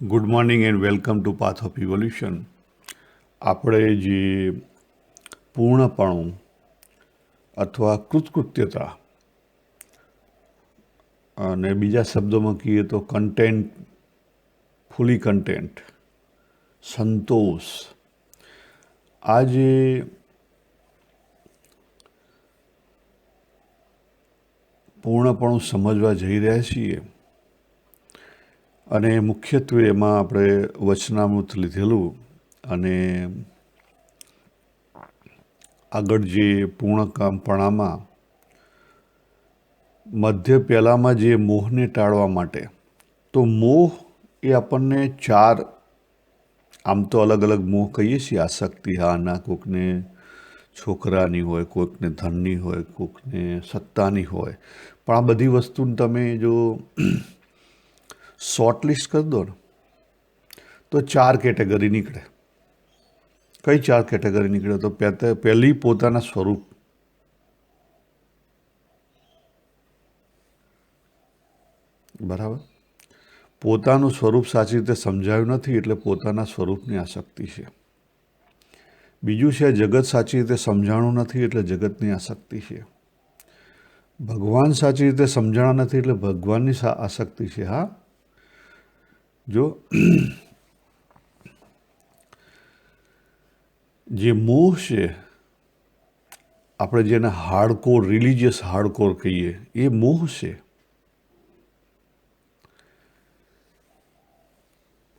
Good morning and welcome to path of evolution. આપણે જે પૂર્ણપણું અથવા કૃતકૃત્યતા અને બીજા શબ્દોમાં કહીએ તો કન્ટેન્ટ, ફૂલી કન્ટેન્ટ, સંતોષ, આ જે પૂર્ણપણું સમજવા જઈ રહ્યા છીએ અને મુખ્યત્વે એમાં આપણે વચનામૃત લીધેલું અને આગળ જે પૂર્ણપણામાં મધ્ય પહેલામાં જે મોહને ટાળવા માટે, તો મોહ એ આપણને ચાર, આમ તો અલગ અલગ મોહ કહીએ છીએ, આસક્તિ, હા ના, કોઈકને છોકરાની હોય, કોઈકને ધનની હોય, કોઈકને સત્તાની હોય, પણ આ બધી વસ્તુને તમે જો શોર્ટ લિસ્ટ કરી દો ને તો ચાર કેટેગરી નીકળે. કઈ ચાર કેટેગરી નીકળે? તો પહેલી પોતાના સ્વરૂપ, બરાબર. પોતાનું સ્વરૂપ સાચી રીતે સમજાયું નથી એટલે પોતાના સ્વરૂપની આસક્તિ છે. બીજું છે જગત સાચી રીતે સમજાણું નથી એટલે જગતની આસક્તિ છે. ભગવાન સાચી રીતે સમજાણા નથી એટલે ભગવાનની આસક્તિ છે. હા, જો જે મોહ છે, આપણે જેને હાર્ડકોર, રિલિજિયસ હાર્ડકોર કહીએ, એ મોહ છે.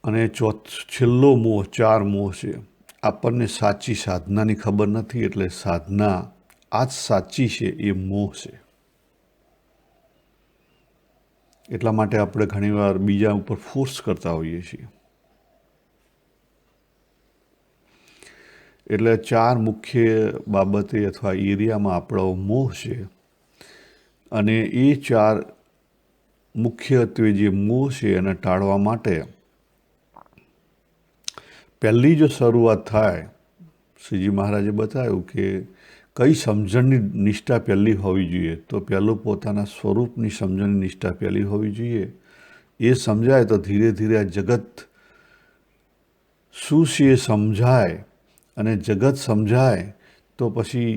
અને છેલ્લો મોહ, ચાર મોહ છે. આપણને સાચી સાધનાની ખબર નથી એટલે સાધના આ જ સાચી છે, એ મોહ છે. એટલા માટે આપણે ઘણીવાર બીજા ઉપર ફોર્સ કરતા હોઈએ છીએ. એટલે ચાર મુખ્ય બાબતે અથવા એરિયામાં આપણો મોહ છે. અને એ ચાર મુખ્યત્વે જે મોહ છે એને ટાળવા માટે પહેલી જો શરૂઆત થાય, શ્રીજી મહારાજે બતાવ્યું કે કઈ સમજણની નિષ્ઠા પહેલી હોવી જોઈએ, તો પહેલું પોતાના સ્વરૂપની સમજણની નિષ્ઠા પહેલી હોવી જોઈએ. એ સમજાય તો ધીરે ધીરે આ જગત શું છે એ સમજાય, અને જગત સમજાય તો પછી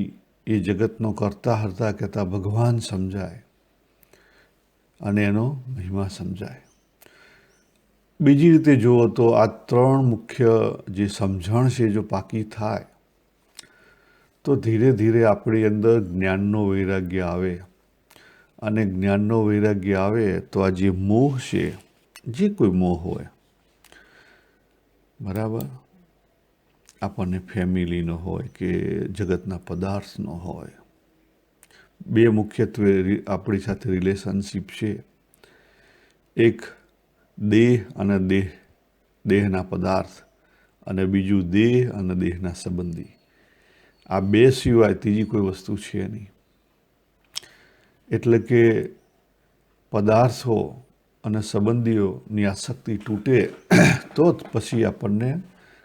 એ જગતનો કરતા હરતા કહેતા ભગવાન સમજાય અને એનો મહિમા સમજાય. બીજી રીતે જુઓ તો આ ત્રણ મુખ્ય જે સમજણ છે જો પાકી થાય તો ધીરે ધીરે આપણી અંદર જ્ઞાનનો વૈરાગ્ય આવે. અને જ્ઞાનનો વૈરાગ્ય આવે તો આ જે મોહ છે, જે કોઈ મોહ હોય, બરાબર, આપણને ફેમિલીનો હોય કે જગતના પદાર્થનો હોય, બે મુખ્યત્વે આપણી સાથે રિલેશનશીપ છે. એક દેહ અને દેહના પદાર્થ, અને બીજું દેહ અને દેહના સંબંધી. આ બે સિવાય ત્રીજી કોઈ વસ્તુ છે નહીં. એટલે કે પદાર્થો અને સંબંધીઓની આસક્તિ તૂટે તો જ પછી આપણને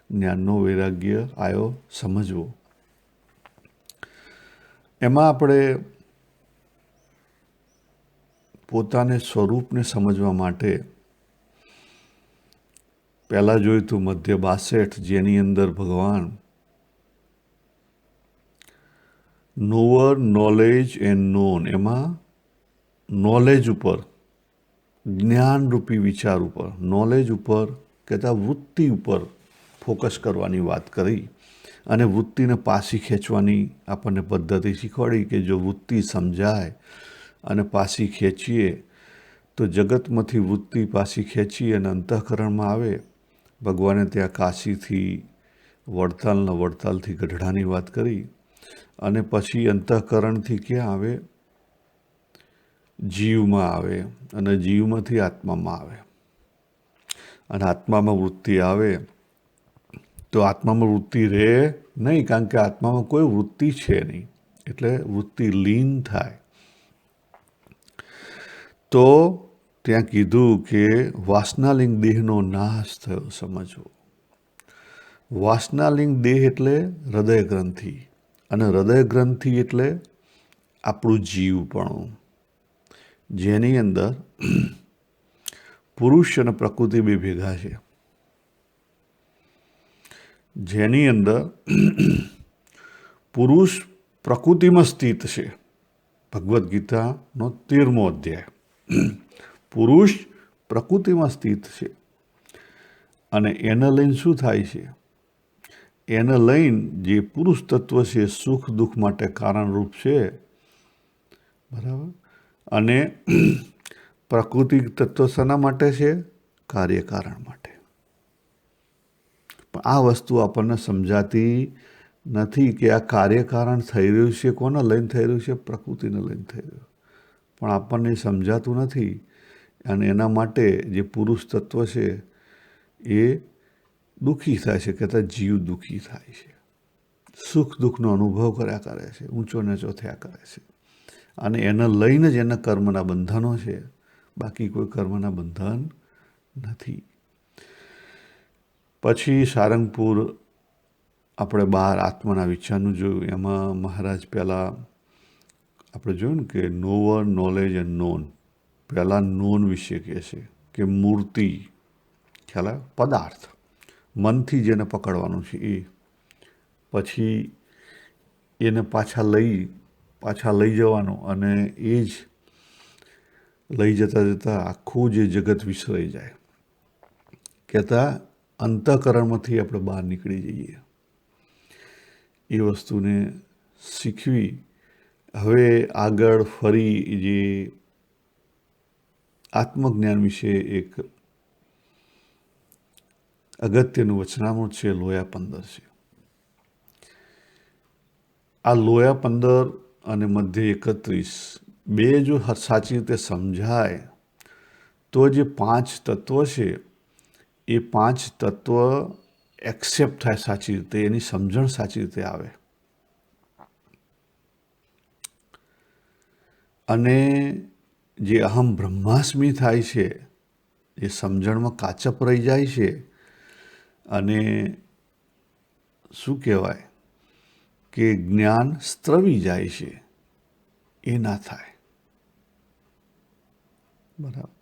જ્ઞાનનો વૈરાગ્ય આવ્યો સમજવો. એમાં આપણે પોતાને સ્વરૂપને સમજવા માટે પહેલાં જોયું તું મધ્ય 62, જેની અંદર ભગવાન નોવર, નોલેજ એન્ડ નોન, એમાં નોલેજ ઉપર, જ્ઞાનરૂપી વિચાર ઉપર, નોલેજ ઉપર કહેતા વૃત્તિ ઉપર ફોકસ કરવાની વાત કરી. અને વૃત્તિને પાછી ખેંચવાની આપણને પદ્ધતિ શીખવાડી કે જો વૃત્તિ સમજાય અને પાછી ખેંચીએ તો જગતમાંથી વૃત્તિ પાછી ખેંચી અને અંતઃકરણમાં આવે. ભગવાને ત્યાં કાશીથી વડતાલથી ગઢડાની વાત કરી. અને પછી અંતઃકરણથી ક્યાં આવે? જીવમાં આવે, અને જીવમાંથી આત્મામાં આવે. અને આત્મામાં વૃત્તિ આવે તો આત્મામાં વૃત્તિ રહે નહીં, કારણ કે આત્મામાં કોઈ વૃત્તિ છે નહીં. એટલે વૃત્તિ લીન થાય. તો ત્યાં કીધું કે વાસનાલિંગ દેહનો નાશ થયો સમજવો. વાસનાલિંગ દેહ એટલે હૃદય ગ્રંથિ, અને હૃદય ગ્રંથિ એટલે આપણું જીવપણું, જેની અંદર પુરુષ અને પ્રકૃતિ બે ભેગા છે, જેની અંદર પુરુષ પ્રકૃતિમાં સ્થિત છે. ભગવદ્ ગીતાનો 13મો અધ્યાય. પુરુષ પ્રકૃતિમાં સ્થિત છે અને એને લઈને શું થાય છે? એને લઈને જે પુરુષ તત્વ છે સુખ દુઃખ માટે કારણરૂપ છે, બરાબર. અને પ્રકૃતિ તત્વ શાના માટે છે? કાર્યકારણ માટે. પણ આ વસ્તુ આપણને સમજાતી નથી કે આ કાર્યકારણ થઈ રહ્યું છે કોને લઈને થઈ રહ્યું છે? પ્રકૃતિને લઈને થઈ રહ્યું. પણ આપણને સમજાતું નથી અને એના માટે જે પુરુષ તત્વ છે એ દુઃખી થાય છે, કહેતા જીવ દુઃખી થાય છે, સુખ દુઃખનો અનુભવ કર્યા કરે છે, ઊંચો નીચો થયા કરે છે. અને એને લઈને જ એના કર્મના બંધનો છે, બાકી કોઈ કર્મના બંધન નથી. પછી સારંગપુર આપણે 12 આત્માના વિચારનું જોયું. એમાં મહારાજ પહેલાં આપણે જોયું ને કે નોવર નોલેજ એન્ડ નોન. પહેલાં નોન વિશે કહે છે કે મૂર્તિ, ખ્યાલ આવે, પદાર્થ, મનથી જેને પકડવાનું છે એ. પછી એને પાછા લઈ જવાનું અને એ જ લઈ જતાં આખું જે જગત વિસરાઈ જાય. કહેતા અંતઃકરણમાંથી આપણે બહાર નીકળી જઈએ. એ વસ્તુને શીખવી. હવે આગળ ફરી જે આત્મજ્ઞાન વિશે એક અગત્યનું વચનામૃત છે, લોયા 15 છે. આ લોયા 15 અને મધ્ય 31 બે જો સાચી રીતે સમજાય તો જે 5 તત્વ છે એ 5 તત્વ એક્સેપ્ટ થાય સાચી રીતે, એની સમજણ સાચી રીતે આવે. અને જે અહમ બ્રહ્માસ્મિ થાય છે, એ સમજણમાં કાચપ રહી જાય છે અને શું કહેવાય કે જ્ઞાન સ્ત્રવી જાય છે, એ ના થાય. બરાબર.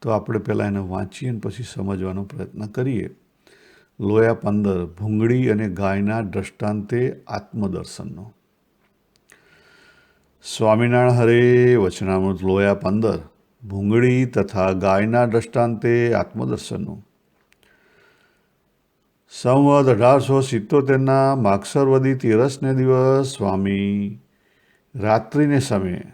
તો આપણે પહેલાં એને વાંચીએ અને પછી સમજવાનો પ્રયત્ન કરીએ. લોયા 15 ભૂંગળી અને ગાયના દ્રષ્ટાંતે આત્મદર્શનનો. સ્વામિનારાયણ હરે વચનામૃત લોયા 15 ભૂંગળી તથા ગાયના દ્રષ્ટાંતે આત્મદર્શનનું. સંવત 1877ના માગસરવદી 13ને દિવસ સ્વામી રાત્રિને સમયે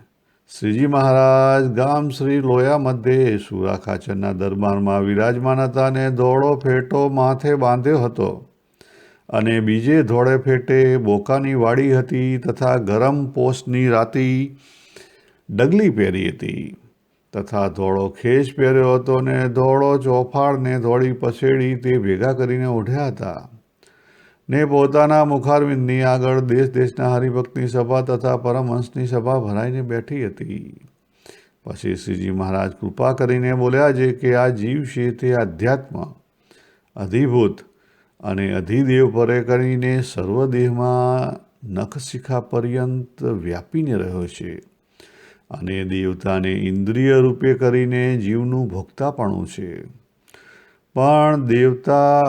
શ્રીજી મહારાજ ગામ શ્રી લોયા મધ્યે સુરા ખાચરના દરબારમાં વિરાજમાન હતા અને ધોળો ફેટો માથે બાંધ્યો હતો અને બીજે ધોળે ફેટે બોકાની વાડી હતી તથા ગરમ પોષની રાતી ડગલી પહેરી હતી તથા ધોળો ખેસ પહેર્યો હતો ને ધોળો ચોફાળ ને ધોળી પસેડી તે ભેગા કરીને ઓઢ્યા હતા ને પોતાના મુખારવિંદની આગળ દેશ દેશના હરિભક્તની સભા તથા પરમહંસની સભા ભરાઈને બેઠી હતી. પછી શ્રીજી મહારાજ કૃપા કરીને બોલ્યા છે કે આ જીવ છે તે આધ્યાત્મ, અધિભૂત અને અધિદેવ પરે કરીને સર્વદેહમાં નખશિખા પર્યંત વ્યાપીને રહ્યો છે અને દેવતાને ઇન્દ્રિય રૂપે કરીને જીવનું ભોગતાપણું છે. પણ દેવતા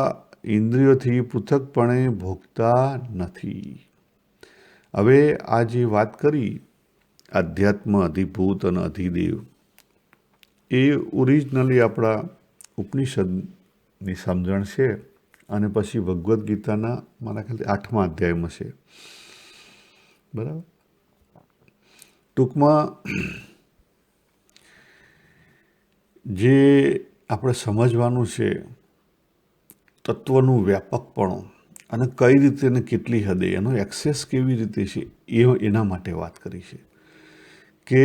ઇન્દ્રિયોથી પૃથકપણે ભોગતા નથી. હવે આ જે વાત કરી આધ્યાત્મ, અધિભૂત અને અધિદેવ, એ ઓરિજિનલી આપણા ઉપનિષદની સમજણ છે અને પછી ભગવદ્ ગીતાના મારા ખ્યાલથી 8મા અધ્યાયમાં છે. બરાબર. ટૂંકમાં જે આપણે સમજવાનું છે તત્વનું વ્યાપકપણું અને કઈ રીતે અને કેટલી હદે એનો એક્સેસ કેવી રીતે છે એના માટે વાત કરી છે કે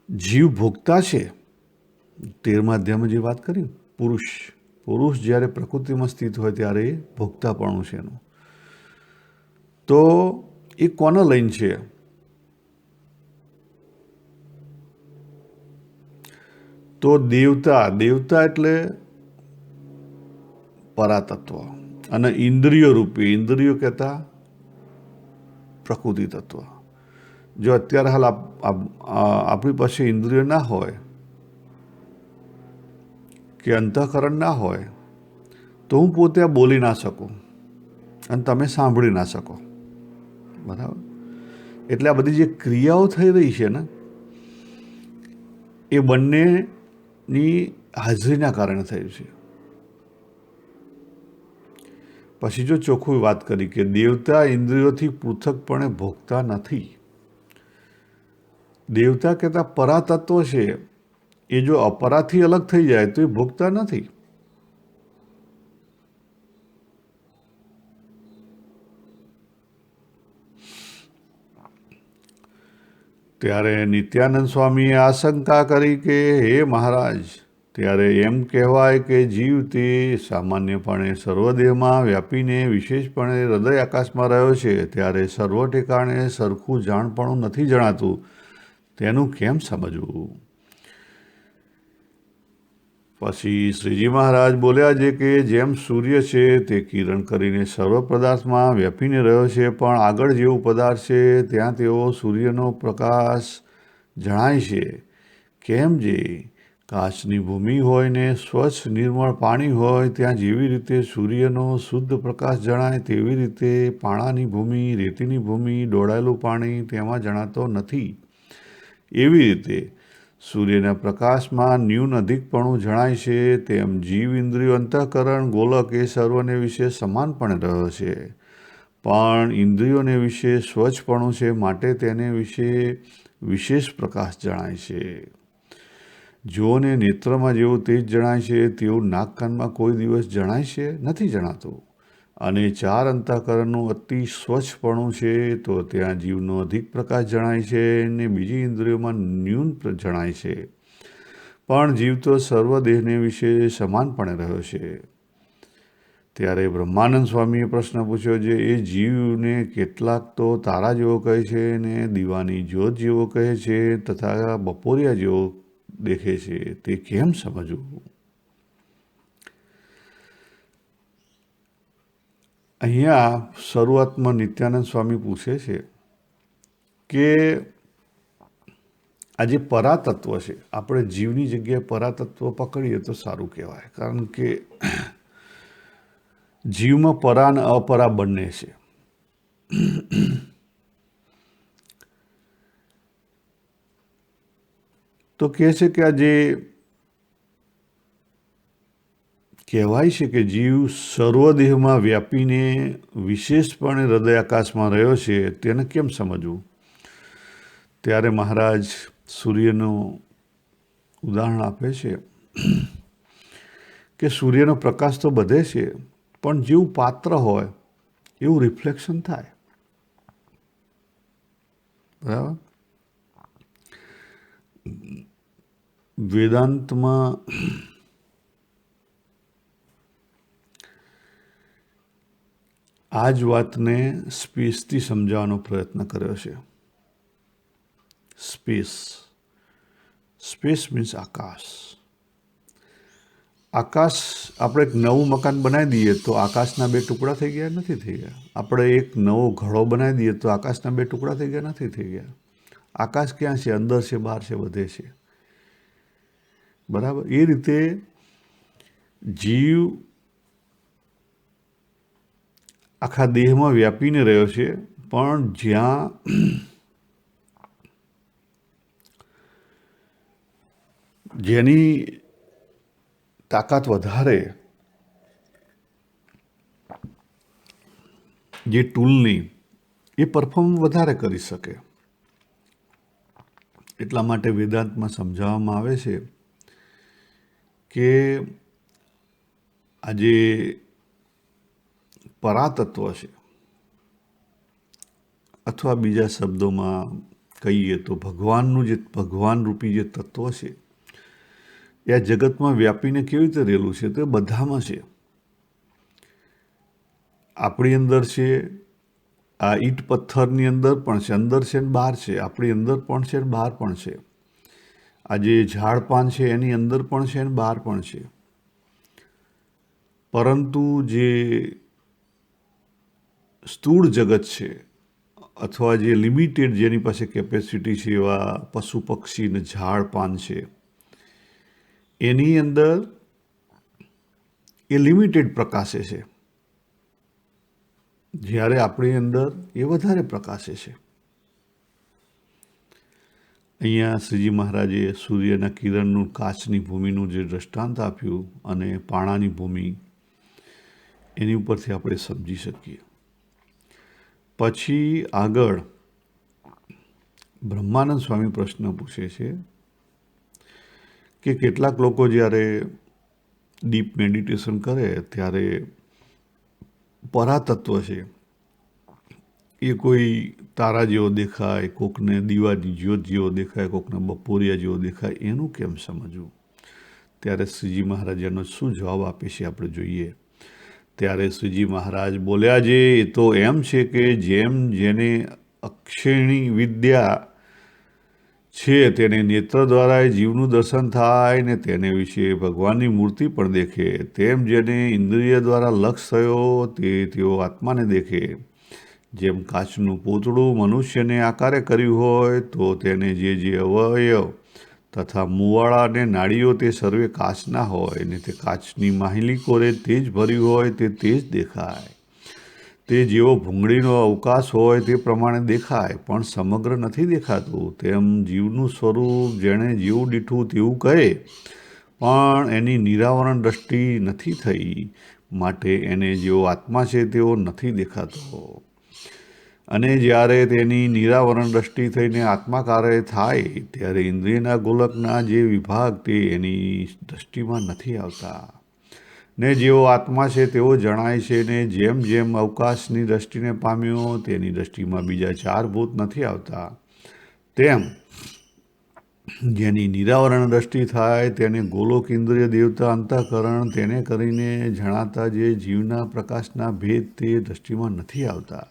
જીવ ભોગતા છે. 13મા અધ્યાયમાં જે વાત કરી, પુરુષ જ્યારે પ્રકૃતિમાં સ્થિત હોય ત્યારે એ ભોગતાપણું છે એનું. તો એ કોને લઈને છે? તો દેવતા એટલે પરાતત્વ અને ઇન્દ્રિયો રૂપી, ઇન્દ્રિયો કહેતા પ્રકૃતિ તત્વ. જો અત્યારે હાલ આપણી પાસે ઇન્દ્રિયો ના હોય કે અંતઃકરણ ના હોય તો હું પોતે આ બોલી ના શકું અને તમે સાંભળી ના શકો. બરાબર? એટલે આ બધી જે ક્રિયાઓ થઈ રહી છે ને એ બંનેની હાજરીના કારણે થયું છે. પછી જો ચોખ્ખું વાત કરી કે દેવતા ઇન્દ્રિયોથી પૃથકપણે ભોગતા નથી. દેવતા કહેતા પરાતત્વ છે એ જો અપરાથી અલગ થઈ જાય તો એ ભોગતા નથી. ત્યારે નિત્યાનંદ સ્વામીએ આશંકા કરી કે હે મહારાજ, ત્યારે એમ કહેવાય કે જીવ તે સામાન્યપણે સર્વદેહમાં વ્યાપીને વિશેષપણે હૃદય આકાશમાં રહ્યો છે, ત્યારે સર્વ ઠેકાણે સરખું જાણપણું નથી જણાતું, તેનું કેમ સમજવું? પછી શ્રીજી મહારાજ બોલ્યા છે કે જેમ સૂર્ય છે તે કિરણ કરીને સર્વ પદાર્થમાં વ્યાપીને રહ્યો છે, પણ આગળ જેવો પદાર્થ છે ત્યાં તેઓ સૂર્યનો પ્રકાશ જણાય છે. કેમ જે કાચની ભૂમિ હોય ને સ્વચ્છ નિર્મળ પાણી હોય ત્યાં જેવી રીતે સૂર્યનો શુદ્ધ પ્રકાશ જણાય, તેવી રીતે પાણાની ભૂમિ, રેતીની ભૂમિ, ડોળાયેલું પાણી તેમાં જણાતો નથી. એવી રીતે સૂર્યના પ્રકાશમાં ન્યૂન અધિકપણું જણાય છે, તેમ જીવ ઇન્દ્રિયો અંતઃકરણ ગોલક એ સર્વને વિશે સમાનપણે રહ્યો છે, પણ ઇન્દ્રિયોને વિશે સ્વચ્છપણું છે, માટે તેને વિશે વિશેષ પ્રકાશ જણાય છે. જોને નેત્રમાં જેવું તેજ જણાય છે તેવું નાક કાનમાં કોઈ દિવસ જણાય છે? નથી જણાતું. અને ચાર અંતઃકરણનું અતિ સ્વચ્છપણું છે તો ત્યાં જીવનો અધિક પ્રકાશ જણાય છે અને બીજી ઇન્દ્રિયોમાં ન્યૂન જણાય છે, પણ જીવ તો સર્વ દેહને વિશે સમાનપણે રહ્યો છે. ત્યારે બ્રહ્માનંદ સ્વામીએ પ્રશ્ન પૂછ્યો છે, એ જીવને કેટલાક તો તારા જેવો કહે છે ને દીવાની જ્યોત જેવો કહે છે તથા બપોરિયા જેવો દેખે છે, તે કેમ સમજવું? અહીંયા શરૂઆતમાં નિત્યાનંદ સ્વામી પૂછે છે કે આ જે પરાતત્વ છે, આપણે જીવની જગ્યાએ પરાતત્વ પકડીએ તો સારું કહેવાય, કારણ કે જીવમાં પરા અને અપરા બંને છે. તો કહે છે કે આ જે કહેવાય છે કે જીવ સર્વદેહમાં વ્યાપીને વિશેષપણે હૃદય આકાશમાં રહ્યો છે, તેને કેમ સમજવું? ત્યારે મહારાજ સૂર્યનું ઉદાહરણ આપે છે કે સૂર્યનો પ્રકાશ તો બધે છે, પણ જેવું પાત્ર હોય એવું રિફ્લેક્શન થાય. બરાબર? વેદાંતમાં આ જ વાતને સ્પેસથી સમજાવવાનો પ્રયત્ન કર્યો છે. સ્પેસ મીન્સ આકાશ. આકાશ, આપણે એક નવું મકાન બનાવી દઈએ તો આકાશના બે ટુકડા થઈ ગયા? નથી થઈ ગયા. આપણે એક નવો ઘડો બનાવી દઈએ તો આકાશના બે ટુકડા થઈ ગયા? નથી થઈ ગયા. આકાશ ક્યાં છે? અંદર છે, બહાર છે, બધે છે. બરાબર? એ રીતે જીવ આખા દેહમાં વ્યાપીને રહ્યો છે, પણ જ્યાં જેની તાકાત વધારે, જે ટૂલની એ પરફોર્મ વધારે કરી શકે. એટલા માટે વેદાંતમાં સમજાવવામાં આવે છે કે આ જે પરાતત્વ છે, અથવા બીજા શબ્દોમાં કહીએ તો ભગવાન રૂપી જે તત્વ છે એ આ જગતમાં વ્યાપીને કેવી રીતે રહેલું છે? તો એ બધામાં છે. આપણી અંદર છે, આ ઈંટ પથ્થરની અંદર પણ છે, અંદર છે ને બહાર છે. આપણી અંદર પણ છે ને બહાર પણ છે. આ જે ઝાડ પાન છે એની અંદર પણ છે ને બહાર પણ છે. પરંતુ જે સ્થૂળ જગત છે, અથવા જે લિમિટેડ જેની પાસે કેપેસિટી છે એવા પશુ પક્ષી ને ઝાડ પાન છે એની અંદર એ લિમિટેડ પ્રકાશે છે, જ્યારે આપણી અંદર એ વધારે પ્રકાશે છે. અહીંયા શ્રીજી મહારાજે સૂર્યના કિરણનું કાચની ભૂમિનું જે દ્રષ્ટાંત આપ્યું અને પાણાની ભૂમિ, એની ઉપરથી આપણે સમજી શકીએ. પછી આગળ બ્રહ્માનંદ સ્વામી પ્રશ્ન પૂછે છે કે કેટલાક લોકો જ્યારે ડીપ મેડિટેશન કરે ત્યારે પરાતત્વ છે એ કોઈ તારા જેવો દેખાય, કોકને દીવાની જ્યોત જેવો દેખાય, કોકને બપોરિયા જેવો દેખાય, એનું કેમ સમજવું? ત્યારે શ્રીજી મહારાજ એનો શું જવાબ આપે છે આપણે જોઈએ. ત્યારે શ્રીજી મહારાજ બોલ્યા છે એ તો એમ છે કે જેમ જેને અક્ષેણી વિદ્યા છે તેને નેત્ર દ્વારા જીવનું દર્શન થાય ને તેને વિશે ભગવાનની મૂર્તિ પણ દેખે, તેમ જેને ઇન્દ્રિય દ્વારા લક્ષ થયો તેઓ આત્માને દેખે. જેમ કાચનું પૂતળું મનુષ્યને આકારે કર્યું હોય તો તેને જે અવયવ તથા મુવાડા અને નાડીઓ તે સર્વે કાચના હોય ને તે કાચની માહિલી કોરે તે જ ભર્યું હોય તે જ દેખાય. તે જેવો ભૂંગળીનો અવકાશ હોય તે પ્રમાણે દેખાય પણ સમગ્ર નથી દેખાતું. તેમ જીવનું સ્વરૂપ જેણે જેવું દીઠું તેવું કહે પણ એની નિરાવરણ દ્રષ્ટિ નથી થઈ, માટે એને જેવો આત્મા છે તેવો નથી દેખાતો. અને જ્યારે તેની નિરાવરણ દ્રષ્ટિ થઈને આત્માકારે થાય ત્યારે ઇન્દ્રિયના ગોલકના જે વિભાગ તે એની દ્રષ્ટિમાં નથી આવતા. ને જેવો આત્મા છે તેવો જણાય છે ને જેમ જેમ અવકાશની દ્રષ્ટિને પામ્યો તેની દ્રષ્ટિમાં બીજા 4 ભૂત નથી આવતા, તેમ જેની નિરાવરણ દ્રષ્ટિ થાય તેને ગોલોક ઇન્દ્રિય દેવતા અંતઃકરણ તેને કરીને જણાતા જે જીવના પ્રકાશના ભેદ તે દ્રષ્ટિમાં નથી આવતા.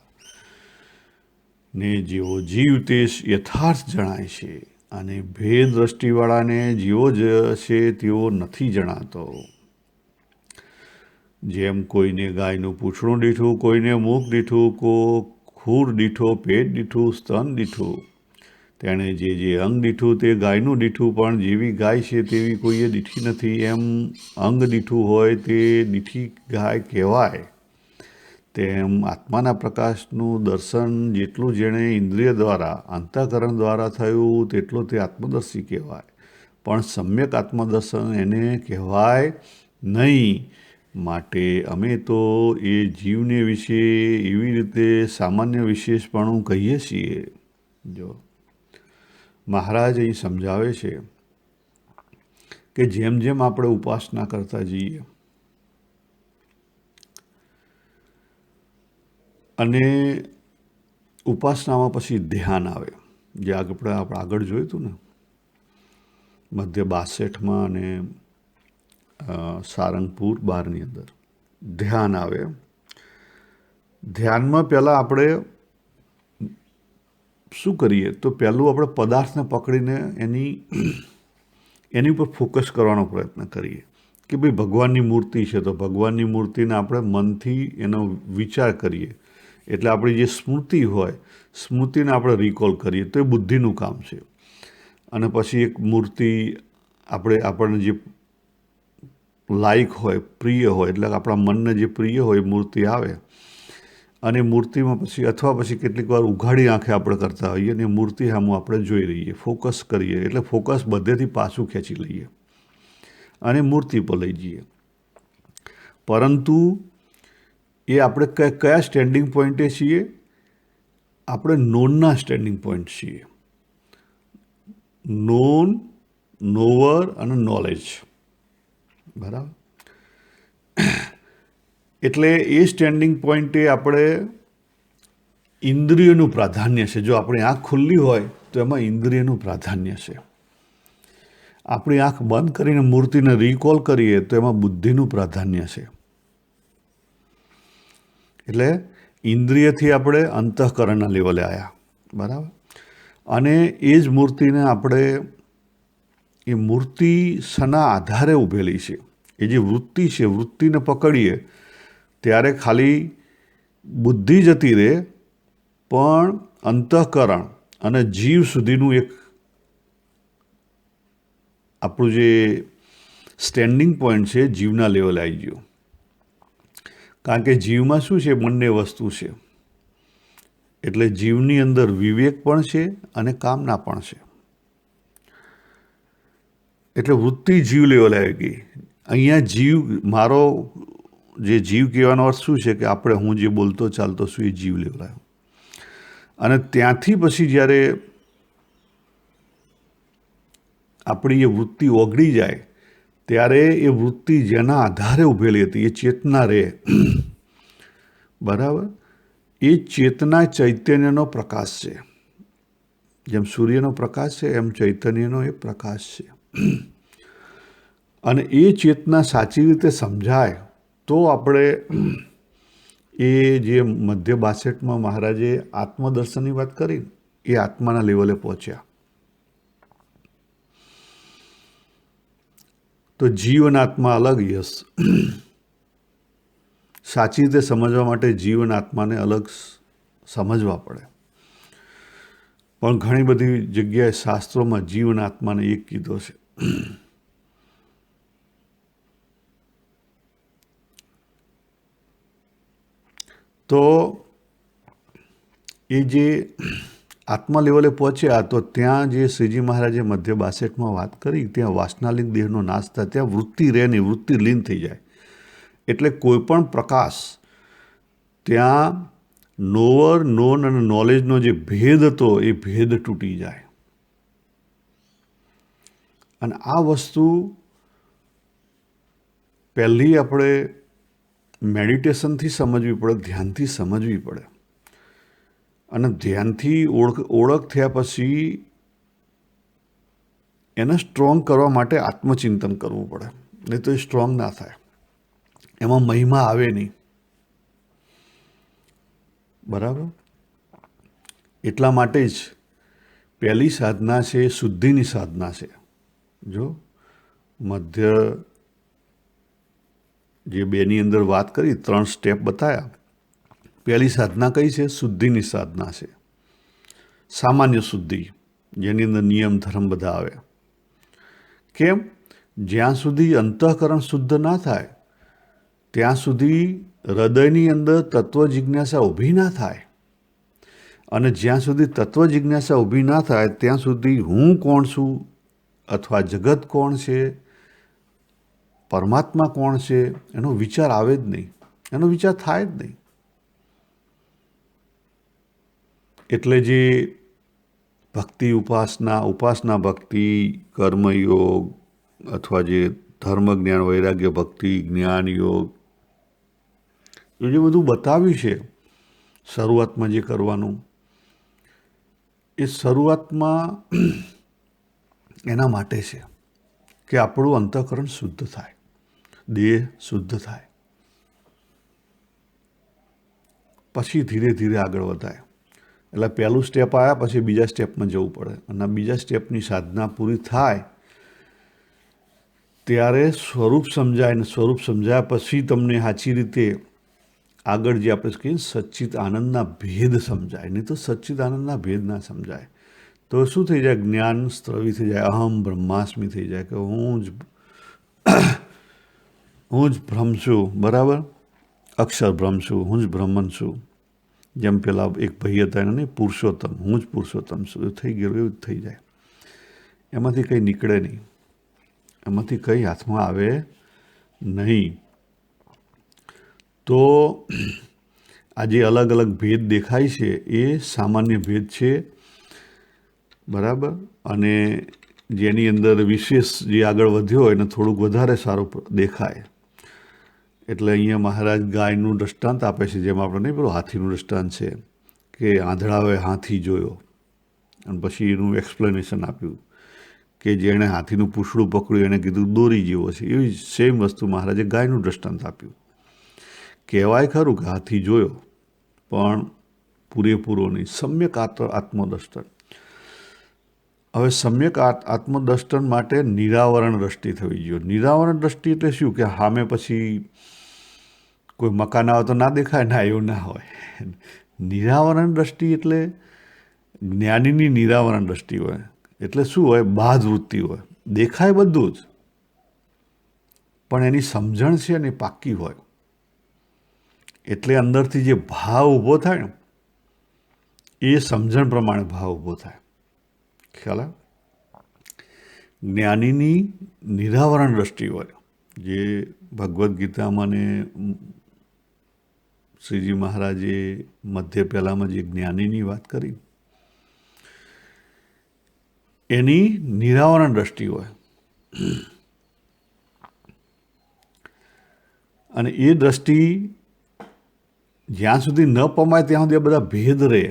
ને જેવો જીવ તે યથાર્થ જણાય છે અને ભેદ દ્રષ્ટિવાળાને જેવો જ છે તેવો નથી જણાતો. જેમ કોઈને ગાયનું પૂંછડું દીઠું, કોઈને મુખ દીઠું, ખૂર દીઠો, પેટ દીઠું, સ્તન દીઠું, તેણે જે અંગ દીઠું તે ગાયનું દીઠું, પણ જેવી ગાય છે તેવી કોઈએ દીઠી નથી. એમ અંગ દીઠું હોય તે દીઠી ગાય કહેવાય. તેમ આત્માના પ્રકાશનું દર્શન જેટલું જેણે ઇન્દ્રિય દ્વારા અંતઃકરણ દ્વારા થયું તેટલું તે આત્મદર્શી કહેવાય, પણ સમ્યક આત્મદર્શન એને કહેવાય નહીં. માટે અમે તો એ જીવને વિશે એવી રીતે સામાન્ય વિશેષપણું કહીએ છીએ. જો મહારાજ અહીં સમજાવે છે કે જેમ જેમ આપણે ઉપાસના કરતા જઈએ અને ઉપાસનામાં પછી ધ્યાન આવે, જે આપણે આગળ જોયું હતું ને મધ્ય 62માં અને સારંગપુર 12ની અંદર ધ્યાન આવે. ધ્યાનમાં પહેલાં આપણે શું કરીએ તો પહેલું આપણે પદાર્થને પકડીને એની ઉપર ફોકસ કરવાનો પ્રયત્ન કરીએ કે ભાઈ ભગવાનની મૂર્તિ છે તો ભગવાનની મૂર્તિને આપણે મનથી એનો વિચાર કરીએ. એટલે આપણી જે સ્મૃતિ હોય સ્મૃતિને આપણે રિકોલ કરીએ તો એ બુદ્ધિનું કામ છે. અને પછી એક મૂર્તિ આપણને જે લાયક હોય, પ્રિય હોય, એટલે આપણા મનને જે પ્રિય હોય મૂર્તિ આવે અને મૂર્તિમાં પછી અથવા પછી કેટલીક વાર ઉઘાડી આંખે આપણે કરતા હોઈએ અને મૂર્તિ સામે આપણે જોઈ રહીએ, ફોકસ કરીએ, એટલે ફોકસ બધેથી પાછું ખેંચી લઈએ અને મૂર્તિ પર લઈ જઈએ. પરંતુ એ આપણે કયા સ્ટેન્ડિંગ પોઈન્ટે છીએ? આપણે નોનના સ્ટેન્ડિંગ પોઈન્ટ છીએ. નોન, નોવર અને નોલેજ. બરાબર. એટલે એ સ્ટેન્ડિંગ પોઈન્ટે આપણે ઇન્દ્રિયનું પ્રાધાન્ય છે. જો આપણી આંખ ખુલ્લી હોય તો એમાં ઇન્દ્રિયનું પ્રાધાન્ય છે. આપણી આંખ બંધ કરીને મૂર્તિને રિકોલ કરીએ તો એમાં બુદ્ધિનું પ્રાધાન્ય છે. એટલે ઇન્દ્રિયથી આપણે અંતઃકરણના લેવલે આવ્યા. બરાબર. અને એ જ મૂર્તિને આપણે એ મૂર્તિ શના આધારે ઊભેલી છે? એ જે વૃત્તિ છે, વૃત્તિને પકડીએ ત્યારે ખાલી બુદ્ધિ જતી રહે પણ અંતઃકરણ અને જીવ સુધીનું એક આપણું જે સ્ટેન્ડિંગ પોઈન્ટ છે જીવના લેવલે આવી ગયું. કારણ કે જીવમાં શું છે, બંને વસ્તુ છે. એટલે જીવની અંદર વિવેક પણ છે અને કામના પણ છે. એટલે વૃત્તિ જીવ લેવલે આવી ગઈ. અહીંયા જીવ, મારો જે જીવ કહેવાનો અર્થ શું છે કે આપણે, હું જે બોલતો ચાલતો છું એ જીવ લેવલે આવ્યો. અને ત્યાંથી પછી જ્યારે આપણી એ વૃત્તિ ઓગળી જાય ત્યારે એ વૃત્તિ જેના આધારે ઊભેલી હતી એ ચેતના રહે. બરાબર? એ ચેતના ચૈતન્યનો પ્રકાશ છે. જેમ સૂર્યનો પ્રકાશ છે એમ ચૈતન્યનો એ પ્રકાશ છે. અને એ ચેતના સાચી રીતે સમજાય તો આપણે એ જે મધ્ય 62માં મહારાજે આત્મદર્શનની વાત કરી એ આત્માના લેવલે પહોંચ્યા. તો જીવ અને આત્મા અલગ. યસ, સાચી રીતે સમજવા માટે જીવ અને આત્માને અલગ સમજવા પડે. પણ ઘણી બધી જગ્યાએ શાસ્ત્રોમાં જીવ અને આત્માને એક કીધો છે. તો એ જે આત્મા લેવલે પહોંચ્યા તો ત્યાં જે શ્રીજી મહારાજે મધ્ય 62માં વાત કરી, ત્યાં વાસનાલિંગ દેહનો નાશ થાય, ત્યાં વૃત્તિ રહે નહીં, વૃત્તિ લીન થઈ જાય. એટલે કોઈ પણ પ્રકાશ, ત્યાં નોવર, નોન અને નોલેજનો જે ભેદ હતો એ ભેદ તૂટી જાય. અને આ વસ્તુ પહેલી આપણે મેડિટેશનથી સમજવી પડે, ધ્યાનથી સમજવી પડે. અને ધ્યાનથી ઓળખ થયા પછી એને સ્ટ્રોંગ કરવા માટે આત્મચિંતન કરવું પડે. નહીં તો એ સ્ટ્રોંગ ના થાય, એમાં મહિમા આવે નહીં. બરાબર? એટલા માટે જ પહેલી સાધના છે એ શુદ્ધિની સાધના છે. જો મધ્ય જે બેની અંદર વાત કરી, 3 સ્ટેપ બતાવ્યા. પહેલી સાધના કઈ છે? શુદ્ધિની સાધના છે. સામાન્ય શુદ્ધિ, જેની અંદર નિયમ ધર્મ બધા આવે. કેમ? જ્યાં સુધી અંતઃકરણ શુદ્ધ ના થાય ત્યાં સુધી હૃદયની અંદર તત્વ જિજ્ઞાસા ઊભી ના થાય. અને જ્યાં સુધી તત્વ જિજ્ઞાસા ઊભી ના થાય ત્યાં સુધી હું કોણ છું, અથવા જગત કોણ છે, પરમાત્મા કોણ છે, એનો વિચાર આવે જ નહીં, એનો વિચાર થાય જ નહીં. એટલે જે ભક્તિ ઉપાસના ભક્તિ, કર્મયોગ, અથવા જે ધર્મ જ્ઞાન વૈરાગ્ય ભક્તિ, જ્ઞાન યોગ, એ જે બધું બતાવ્યું છે શરૂઆતમાં જે કરવાનું, એ શરૂઆતમાં એના માટે છે કે આપણું અંતઃકરણ શુદ્ધ થાય, દેહ શુદ્ધ થાય. પછી ધીરે ધીરે આગળ વધાય. એટલે પહેલું સ્ટેપ આવ્યા પછી બીજા સ્ટેપમાં જવું પડે. અને બીજા સ્ટેપની સાધના પૂરી થાય ત્યારે સ્વરૂપ સમજાય. ને સ્વરૂપ સમજાયા પછી તમને સાચી રીતે આગળ જે આપણે કહીએ સચ્ચિત આનંદના ભેદ સમજાય. નહીં તો સચ્ચિત આનંદના ભેદ ના સમજાય તો શું થઈ જાય? જ્ઞાન સ્ત્રવી થઈ જાય, અહમ બ્રહ્માસ્મિ થઈ જાય કે હું જ બ્રહ્મ છું. બરાબર? અક્ષર બ્રહ્મ છું, હું જ બ્રહ્મન છું. જેમ પેલા એક ભાઈ હતા એને નહીં, પુરુષોત્તમ, હું જ પુરુષોત્તમ છું, એ થઈ ગયેલું એવું જ થઈ જાય. એમાંથી કંઈ નીકળે નહીં, એમાંથી કંઈ હાથમાં આવે નહીં. તો આ જે અલગ અલગ ભેદ દેખાય છે એ સામાન્ય ભેદ છે. બરાબર? અને જેની અંદર વિશેષ જે આગળ વધ્યો એને થોડુંક વધારે સારું દેખાય. એટલે અહીંયા મહારાજ ગાયનું દૃષ્ટાંત આપે છે, જેમ આપણે નહીં પેલું હાથીનું દૃષ્ટાંત છે કે આંધળાએ હાથી જોયો અને પછી એનું એક્સપ્લેનેશન આપ્યું કે જેણે હાથીનું પૂંછડું પકડ્યું એને કીધું દોરી જેવો છે. એવી સેમ વસ્તુ મહારાજે ગાયનું દૃષ્ટાંત આપ્યું. કહેવાય ખરું કે હાથી જોયો પણ પૂરેપૂરો નહીં. સમ્યક આત્મદર્શન. હવે સમ્યક આત્મદર્શન માટે નિરાવરણ દ્રષ્ટિ થવી જોઈએ. નિરાવરણ દ્રષ્ટિ એટલે શું? કે સામે પછી કોઈ મકાન આવે તો ના દેખાય, ના એવું ના હોય. નિરાવરણ દ્રષ્ટિ એટલે જ્ઞાનીની નિરાવરણ દ્રષ્ટિ હોય. એટલે શું હોય? બાદ વૃત્તિ હોય, દેખાય બધું જ, પણ એની સમજણ છે ને પાક્કી હોય. એટલે અંદરથી જે ભાવ ઊભો થાય ને એ સમજણ પ્રમાણે ભાવ ઊભો થાય. ખ્યાલ આવે? જ્ઞાનીની નિરાવરણ દ્રષ્ટિ હોય, જે ભગવદ્ ગીતામાં ને શ્રીજી મહારાજે મધ્ય પહેલામાં જે જ્ઞાનીની વાત કરી, એની નિરાવરણ દ્રષ્ટિ હોય. અને એ દ્રષ્ટિ જ્યાં સુધી ન પમાય ત્યાં સુધી આ બધા ભેદ રહે.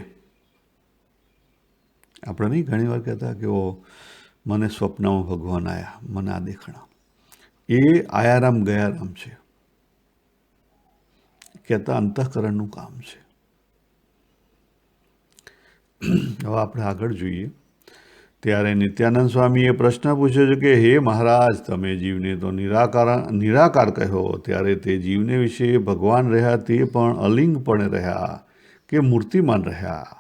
આપણે નહીં ઘણી વાર કહેતા કે ઓ મને સ્વપ્નમાં ભગવાન આવ્યા, મને આ દેખાણા. એ આયારામ ગયારામ છે, કહેતા અંતઃકરણનું કામ છે. હવે આપણે આગળ જોઈએ. ત્યારે નિત્યાનંદ સ્વામીએ પ્રશ્ન પૂછ્યો છે કે હે મહારાજ, તમે જીવને તો નિરાકાર કહ્યો, ત્યારે તે જીવને વિશે ભગવાન રહ્યા તે પણ અલિંગપણે રહ્યા કે મૂર્તિમાન રહ્યા?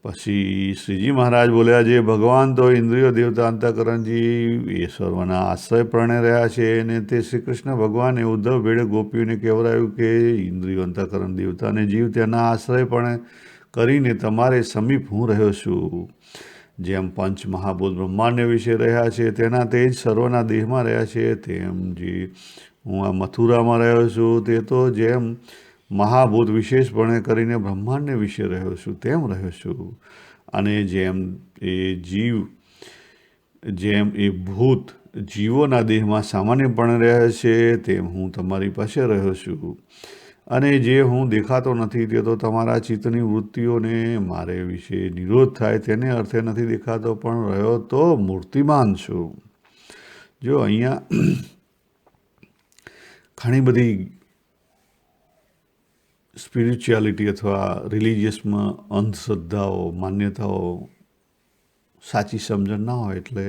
પછી શ્રીજી મહારાજ બોલ્યા, જે ભગવાન તો ઇન્દ્રિયો દેવતા અંતઃકરણ જીવ એ સર્વના આશ્રયપણે રહ્યા છે. અને તે શ્રી કૃષ્ણ ભગવાને ઉદ્ધવ ભેળે ગોપીઓને કહેવરાયું કે ઇન્દ્રિયો અંતઃકરણ દેવતા અને જીવ તેના આશ્રયપણે કરીને તમારે સમીપ હું રહ્યો છું. જેમ પંચ મહાભૂત બ્રહ્માંડ વિશે રહ્યા છે તેના તે જ સર્વના દેહમાં રહ્યા છે, તેમ જે હું આ મથુરામાં રહ્યો છું તે તો જેમ મહાભૂત વિશેષપણે કરીને બ્રહ્માંડને વિશે રહ્યો છું તેમ રહ્યો છું. અને જેમ એ ભૂત જીવોના દેહમાં સામાન્યપણે રહે છે તેમ હું તમારી પાસે રહ્યો છું. અને જે હું દેખાતો નથી તે તો તમારા ચિત્તની વૃત્તિઓને મારે વિશે નિરોધ થાય તેને અર્થે નથી દેખાતો, પણ રહ્યો તો મૂર્તિમાન છું. જો અહીંયા ઘણી બધી સ્પિરિચ્યુઆલિટી અથવા રિલિજિયસમાં અંધશ્રદ્ધાઓ, માન્યતાઓ, સાચી સમજણ ના હોય એટલે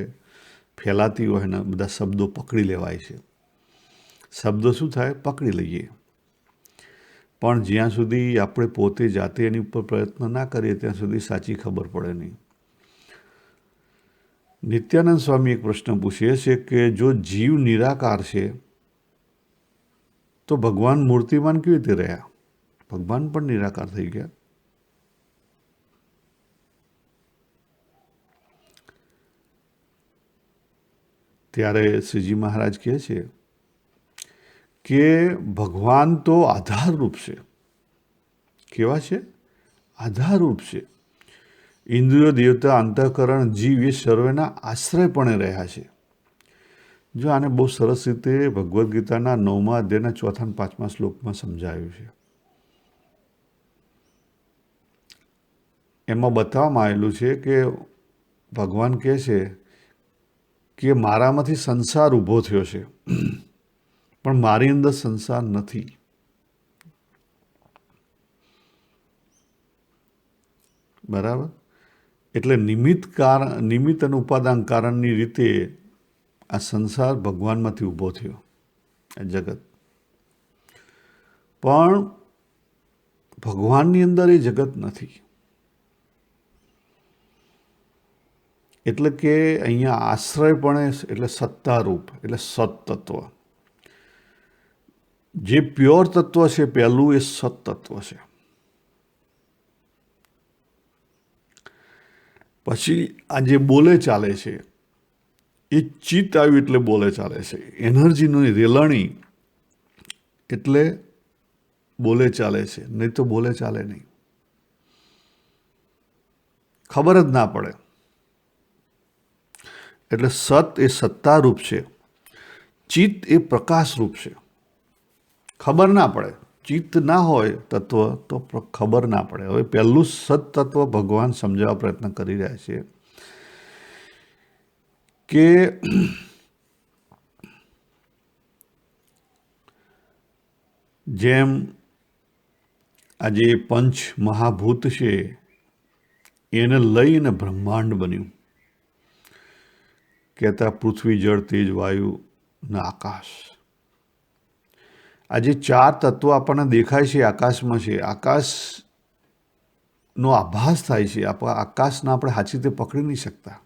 ફેલાતી હોય ને બધા શબ્દો પકડી લેવાય છે. શબ્દો શું થાય? પકડી લઈએ. પણ જ્યાં સુધી આપણે પોતે જાતે એની ઉપર પ્રયત્ન ના કરીએ ત્યાં સુધી સાચી ખબર પડે નહીં. નિત્યાનંદ સ્વામી એક પ્રશ્ન પૂછે છે કે જો જીવ નિરાકાર છે તો ભગવાન મૂર્તિમાન કેવી રીતે રહ્યા? ભગવાન પણ નિરાકાર થઈ ગયા. ત્યારે શ્રીજી મહારાજ કહે છે કે ભગવાન તો આધારરૂપ છે. કેવા છે? આધારરૂપ છે. ઇન્દ્રિયો દેવતા અંતઃકરણ જીવ એ સર્વેના આશ્રયપણે રહ્યા છે. જો આને બહુ સરસ રીતે ભગવદ્ ગીતાના 9મા અધ્યાયના 4થા અને 5મા શ્લોકમાં સમજાવ્યું છે. એમાં બતાવવામાં આવેલું છે કે ભગવાન કહે છે કે મારામાંથી સંસાર ઊભો થયો છે, પણ મારી અંદર સંસાર નથી. બરાબર? એટલે નિમિત્ત અને ઉપાદાન કારણની રીતે આ સંસાર ભગવાનમાંથી ઊભો થયો, આ જગત. પણ ભગવાનની અંદર એ જગત નથી. એટલે કે અહીંયા આશ્રયપણે એટલે સત્તારૂપ એટલે સત્તત્વ. જે પ્યોર તત્વ છે પહેલું એ સત્તત્વ છે. પછી આ જે બોલે ચાલે છે એ ચિત્ત આવ્યું એટલે બોલે ચાલે છે. એનર્જીનું રેલણી એટલે બોલે ચાલે છે, નહીં તો બોલે ચાલે નહીં, ખબર જ ના પડે. એટલે સત એ સત્તારૂપ છે, ચિત્ત એ પ્રકાશરૂપ છે. ખબર ના પડે. ચિત્ત ના હોય તત્વ તો ખબર ના પડે. હવે પહેલું સત તત્વ ભગવાન સમજાવવા પ્રયત્ન કરી રહ્યા છે કે જેમ આજે પંચ મહાભૂત છે એને લઈને બ્રહ્માંડ બન્યું. કહેતા પૃથ્વી, જળ, તેજ, વાયુ ને આકાશ. આ જે 4 તત્વો આપણને દેખાય છે આકાશમાં છે, આકાશ નો આભાસ થાય છે. આપણા આકાશને આપણે સાચી રીતે પકડી નહીં શકતા.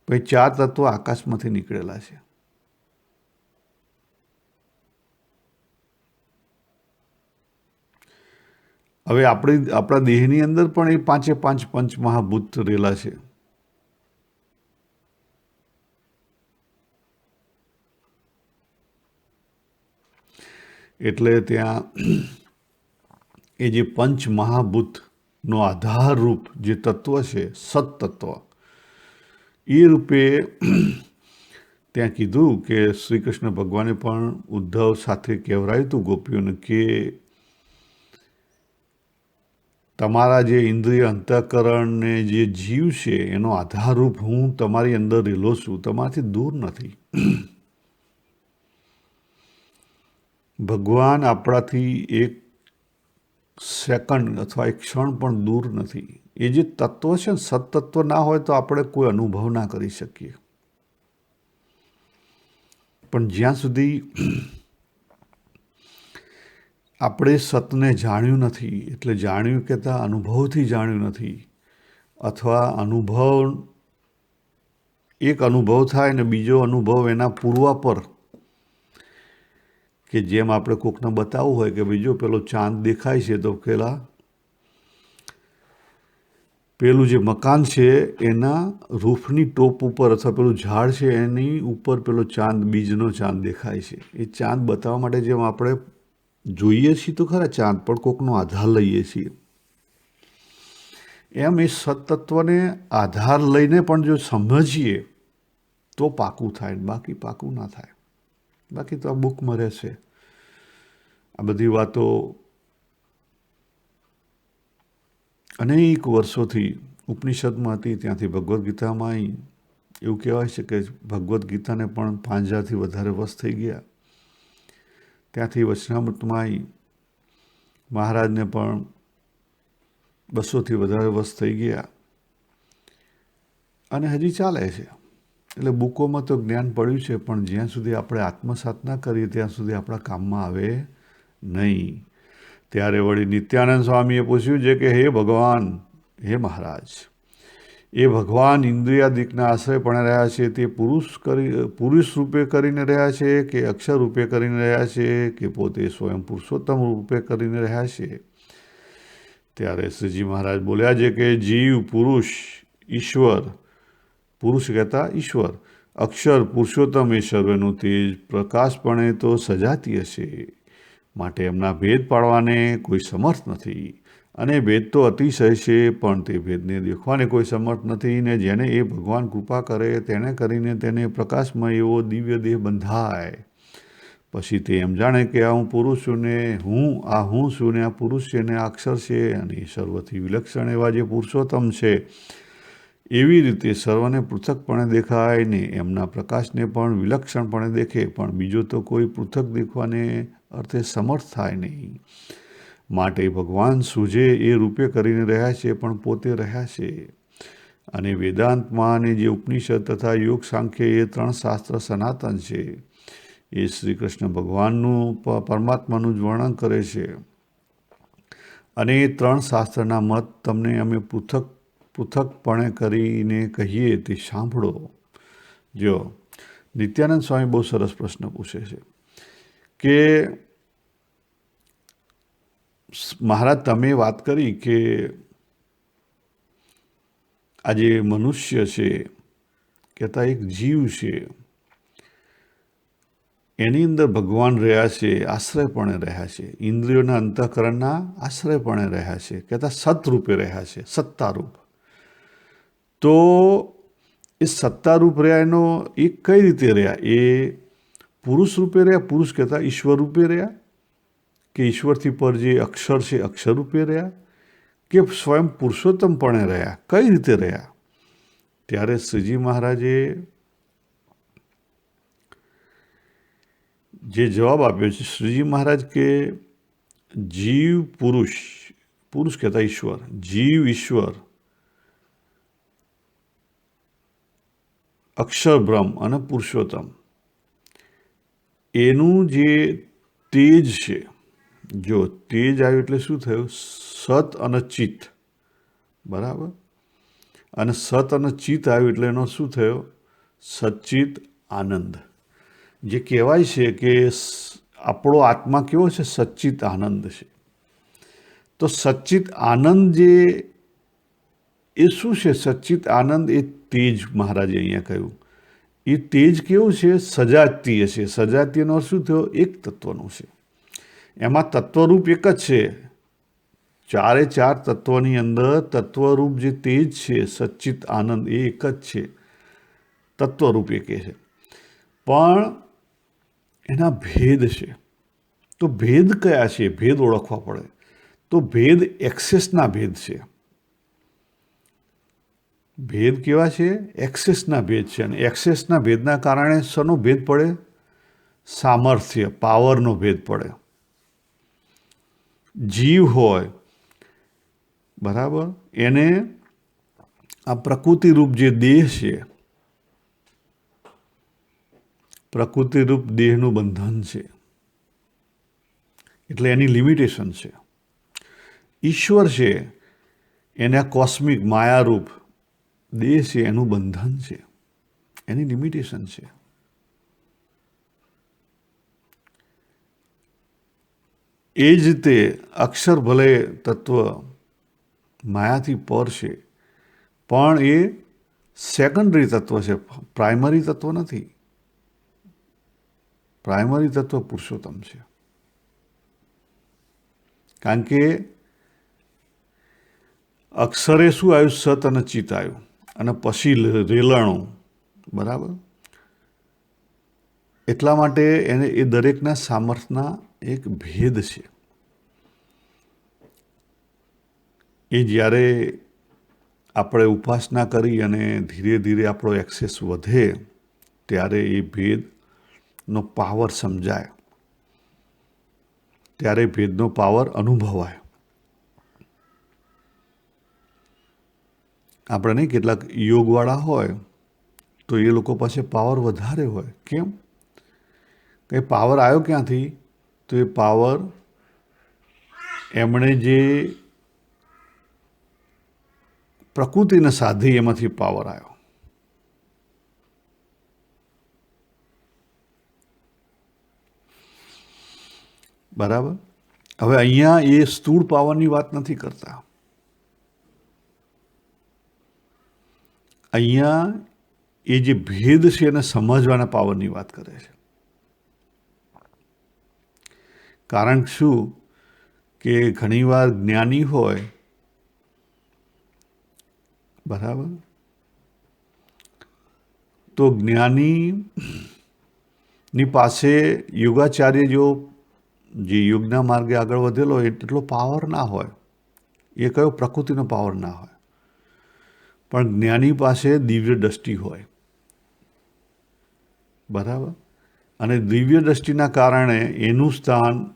પછી 4 તત્વો આકાશમાંથી નીકળેલા છે. હવે આપણા દેહની અંદર પણ એ 5 પંચમહાભૂત રહેલા છે. એટલે ત્યાં એ જે પંચમહાભૂતનો આધારરૂપ જે તત્વ છે, સત્તત્વ, એ રૂપે ત્યાં કીધું કે શ્રી કૃષ્ણ ભગવાને પણ ઉદ્ધવ સાથે કહેવરાયું હતું ગોપીઓને કે તમારા જે ઇન્દ્રિય અંતઃકરણને જે જીવ છે એનો આધારરૂપ હું તમારી અંદર રહેલો છું, તમારાથી દૂર નથી. ભગવાન આપણાથી એક સેકન્ડ અથવા એક ક્ષણ પણ દૂર નથી. એ જે તત્વ છે ને, સત્તત્વ ના હોય તો આપણે કોઈ અનુભવ ના કરી શકીએ. પણ જ્યાં સુધી આપણે સતને જાણ્યું નથી, એટલે જાણ્યું કહેતા અનુભવથી જાણ્યું નથી, અથવા એક અનુભવ થાય ને બીજો અનુભવ એના પૂર્વાપર, કે જેમ આપણે કોકને બતાવવું હોય કે બીજો પેલો ચાંદ દેખાય છે તો પેલું જે મકાન છે એના રૂફની ટોપ ઉપર અથવા પેલું ઝાડ છે એની ઉપર પેલો બીજનો ચાંદ દેખાય છે. એ ચાંદ બતાવવા માટે જેમ આપણે જોઈએ છીએ તો ખરા ચાંદ, પણ કોકનો આધાર લઈએ છીએ, એમ એ સત્તત્વને આધાર લઈને પણ જો સમજીએ તો પાકું થાય, બાકી પાકું ના થાય. બાકી તો આ બુકમાં રહેશે. આ બધી વાતો અનેક વર્ષોથી ઉપનિષદમાં હતી, ત્યાંથી ભગવદ્ ગીતામાં આવી. એવું કહેવાય છે કે ભગવદ્ ગીતાને પણ 5000થી વધારે વર્ષ થઈ ગયા. ત્યાંથી વચનામૃતમાં આવી, મહારાજને પણ 200થી વધારે વર્ષ થઈ ગયા અને હજી ચાલે છે. એટલે બુકોમાં તો જ્ઞાન પડ્યું છે, પણ જ્યાં સુધી આપણે આત્મસાત ના કરીએ ત્યાં સુધી આપણા કામમાં આવે નહીં. ત્યારે વળી નિત્યાનંદ સ્વામીએ પૂછ્યું છે કે હે ભગવાન, હે મહારાજ, એ ભગવાન ઇન્દ્રિયાદિકના આશ્રય પણ રહ્યા છે તે પુરુષ રૂપે કરીને રહ્યા છે કે અક્ષર રૂપે કરીને રહ્યા છે કે પોતે સ્વયં પુરુષોત્તમ રૂપે કરીને રહ્યા છે? ત્યારે શ્રીજી મહારાજ બોલ્યા છે કે જીવ પુરુષ, ઈશ્વર, પુરુષ કહેતા ઈશ્વર, અક્ષર પુરુષોત્તમ એ સર્વેનું તેજ પ્રકાશપણે તો સજાતીય છે, માટે એમના ભેદ પાડવાને કોઈ સમર્થ નથી. અને ભેદ તો અતિશય છે, પણ તે ભેદને દેખવાને કોઈ સમર્થ નથી. ને જેને એ ભગવાન કૃપા કરે તેને કરીને તેને પ્રકાશમય એવો દિવ્ય દેહ બંધાય. પછી તે એમ જાણે કે આ હું પુરુષ છું ને હું છું ને આ પુરુષ છે ને આ અક્ષર છે, અને એ સર્વથી વિલક્ષણ એવા જે પુરુષોત્તમ છે એવી રીતે સર્વને પૃથકપણે દેખાય ને એમના પ્રકાશને પણ વિલક્ષણપણે દેખે, પણ બીજો તો કોઈ પૃથક દેખવાને અર્થે સમર્થ થાય નહીં. માટે ભગવાન સૂજે એ રૂપે કરીને રહ્યા છે, પણ પોતે રહ્યા છે. અને વેદાંતમાં અને જે ઉપનિષદ તથા યોગ સાંખ્ય એ 3 શાસ્ત્ર સનાતન છે. એ શ્રી કૃષ્ણ ભગવાનનું પરમાત્માનું જ વર્ણન કરે છે. અને એ 3 શાસ્ત્રના મત તમને અમે પૃથકપણે કરીને કહીએ તે સાંભળો. જો નિત્યાનંદ સ્વામી બહુ સરસ પ્રશ્ન પૂછે છે કે મહારાજ તમે વાત કરી કે આ જે મનુષ્ય છે કહેતા એક જીવ છે, એની અંદર ભગવાન રહ્યા છે, આશ્રયપણે રહ્યા છે, ઇન્દ્રિયોના અંતઃકરણના આશ્રયપણે રહ્યા છે, કહેતા સતરૂપે રહ્યા છે, સત્તારૂપ. તો એ સત્તારૂપ રહ્યા એનો એ કઈ રીતે રહ્યા? એ પુરુષ રૂપે રહ્યા, પુરુષ કહેતા ઈશ્વર રૂપે રહ્યા, કે ઈશ્વરથી પર જે અક્ષર છે અક્ષર રૂપે રહ્યા, કે સ્વયં પુરુષોત્તમપણે રહ્યા? કઈ રીતે રહ્યા? ત્યારે શ્રીજી મહારાજે જે જવાબ આપ્યો છે, શ્રીજી મહારાજ કે જીવ પુરુષ કહેતા ઈશ્વર, જીવ ઈશ્વર, અક્ષર બ્રહ્મ અને પુરુષોત્તમ, એનું જે તેજ છે જો તેજ આવ્યું એટલે શું થયું? સત અને ચિત્ત, બરાબર. અને સત અને ચિત્ત આવ્યું એટલે એનો શું થયો? સચ્ચિત આનંદ. જે કહેવાય છે કે આપણો આત્મા કેવો છે? સચ્ચિત આનંદ છે. તો સચ્ચિત આનંદ જે એ શું છે? સચ્ચિત આનંદ એ તેજ, મહારાજે અહીંયા કહ્યું. એ તેજ કેવું છે? સજાતીય છે. સજાતીયનો અર્થ શું થયો? એક તત્વનું છે. એમાં તત્વરૂપ એક જ છે. ચારે ચાર તત્વની અંદર તત્વરૂપ જે તેજ છે, સચ્ચિત આનંદ, એ એક જ છે. તત્વરૂપ એક છે. પણ એના ભેદ છે. તો ભેદ કયા છે? ભેદ ઓળખવા પડે. તો ભેદ એક્સેસના ભેદ છે. ભેદ કેવા છે? એક્સેસના ભેદ છે. અને એક્સેસના ભેદના કારણે શેનો ભેદ પડે? સામર્થ્ય, પાવરનો ભેદ પડે. જીવ હોય, બરાબર, એને આ પ્રકૃતિરૂપ જે દેહ છે, પ્રકૃતિરૂપ દેહનું બંધન છે, એટલે એની લિમિટેશન છે. ઈશ્વર છે, એના કોસ્મિક માયારૂપ દેહ છે, એનું બંધન છે, એની લિમિટેશન છે. એ જ રીતે અક્ષર ભલે તત્વ માયાથી પર છે, પણ એ સેકન્ડરી તત્વ છે, પ્રાઇમરી તત્વ નથી. પ્રાઇમરી તત્વ પુરુષોત્તમ છે. કારણ કે અક્ષરે શું આવ્યું? સત અને ચિત્ત આવ્યું, અને પછી રેલણું, બરાબર. એટલા માટે એને એ દરેકના સામર્થ્યના એક ભેદ છે. એ જ્યારે આપણે ઉપાસના કરી અને ધીરે ધીરે આપણો એક્સેસ વધે, ત્યારે એ ભેદનો પાવર સમજાય, ત્યારે ભેદનો પાવર અનુભવાય. આપણે નહીં, કેટલાક યોગવાળા હોય તો એ લોકો પાસે પાવર વધારે હોય. કેમ? કે પાવર આવ્યો ક્યાંથી? તો એ પાવર એમણે જે પ્રકૃતિને સાધી એમાંથી પાવર આવ્યો. બરાબર. હવે અહીંયા એ સ્થૂળ પાવરની વાત નથી કરતા. અહીંયા એ જે ભેદ છે એને સમજવાના પાવરની વાત કરે છે. કારણ શું? કે ઘણીવાર જ્ઞાની હોય, બરાબર, તો જ્ઞાનીની પાસે યોગાચાર્ય જો જે યોગના માર્ગે આગળ વધેલો હોય એટલો પાવર ના હોય. એ કયો? પ્રકૃતિનો પાવર ના હોય. પણ જ્ઞાની પાસે દિવ્ય દ્રષ્ટિ હોય, બરાબર. અને દિવ્ય દ્રષ્ટિના કારણે એનું સ્થાન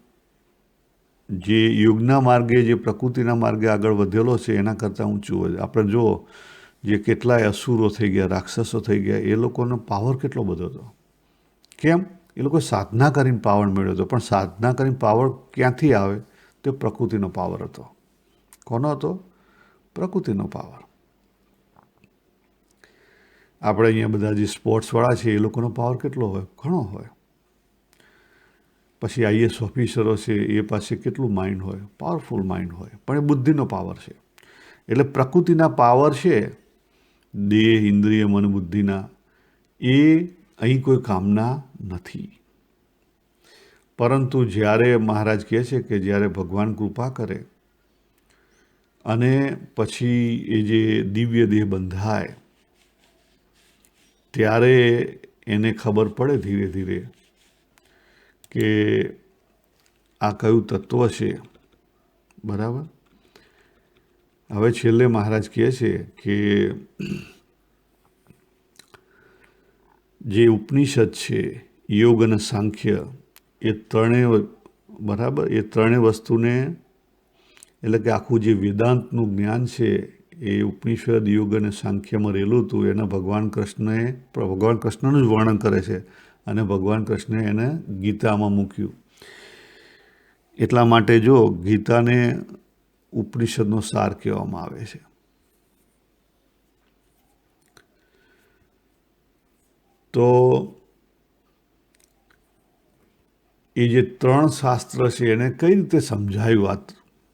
જે યોગના માર્ગે, જે પ્રકૃતિના માર્ગે આગળ વધેલો છે એના કરતાં ઊંચું હોય. આપણે જુઓ, જે કેટલાય અસુરો થઈ ગયા, રાક્ષસો થઈ ગયા, એ લોકોનો પાવર કેટલો બધો હતો. કેમ? એ લોકો સાધના કરીને પાવર મેળવ્યો હતો. પણ સાધના કરીને પાવર ક્યાંથી આવે? તે પ્રકૃતિનો પાવર હતો. કોનો હતો? પ્રકૃતિનો પાવર. આપણે અહીંયા બધા જે સ્પોર્ટ્સવાળા છે એ લોકોનો પાવર કેટલો હોય? ઘણો હોય. પછી આઈએસ ઓફિસરો છે, એ પાસે કેટલું માઇન્ડ હોય? પાવરફુલ માઇન્ડ હોય. પણ એ બુદ્ધિનો પાવર છે. એટલે પ્રકૃતિના પાવર છે, દેહ, ઇન્દ્રિય, મન, બુદ્ધિના, એ અહીં કોઈ કામના નથી. પરંતુ જ્યારે મહારાજ કહે છે કે જ્યારે ભગવાન કૃપા કરે અને પછી એ જે દિવ્ય દેહ બંધાય, ત્યારે એને ખબર પડે ધીરે ધીરે કે આ કયું તત્વ છે, બરાબર. હવે છેલ્લે મહારાજ કહે છે કે જે ઉપનિષદ છે, યોગ અને સાંખ્ય, એ ત્રણેય, બરાબર, એ ત્રણેય વસ્તુને, એટલે કે આખું જે વેદાંતનું જ્ઞાન છે એ ઉપનિષદ, યોગ અને સાંખ્યમાં રહેલું હતું. એને ભગવાન કૃષ્ણનું જ વર્ણન કરે છે, અને ભગવાન કૃષ્ણે એને ગીતામાં મૂક્યું. એટલા માટે જો ગીતાને ઉપનિષદનો સાર કહેવામાં આવે છે. તો એ જે 3 શાસ્ત્ર છે એને કઈ રીતે સમજાયું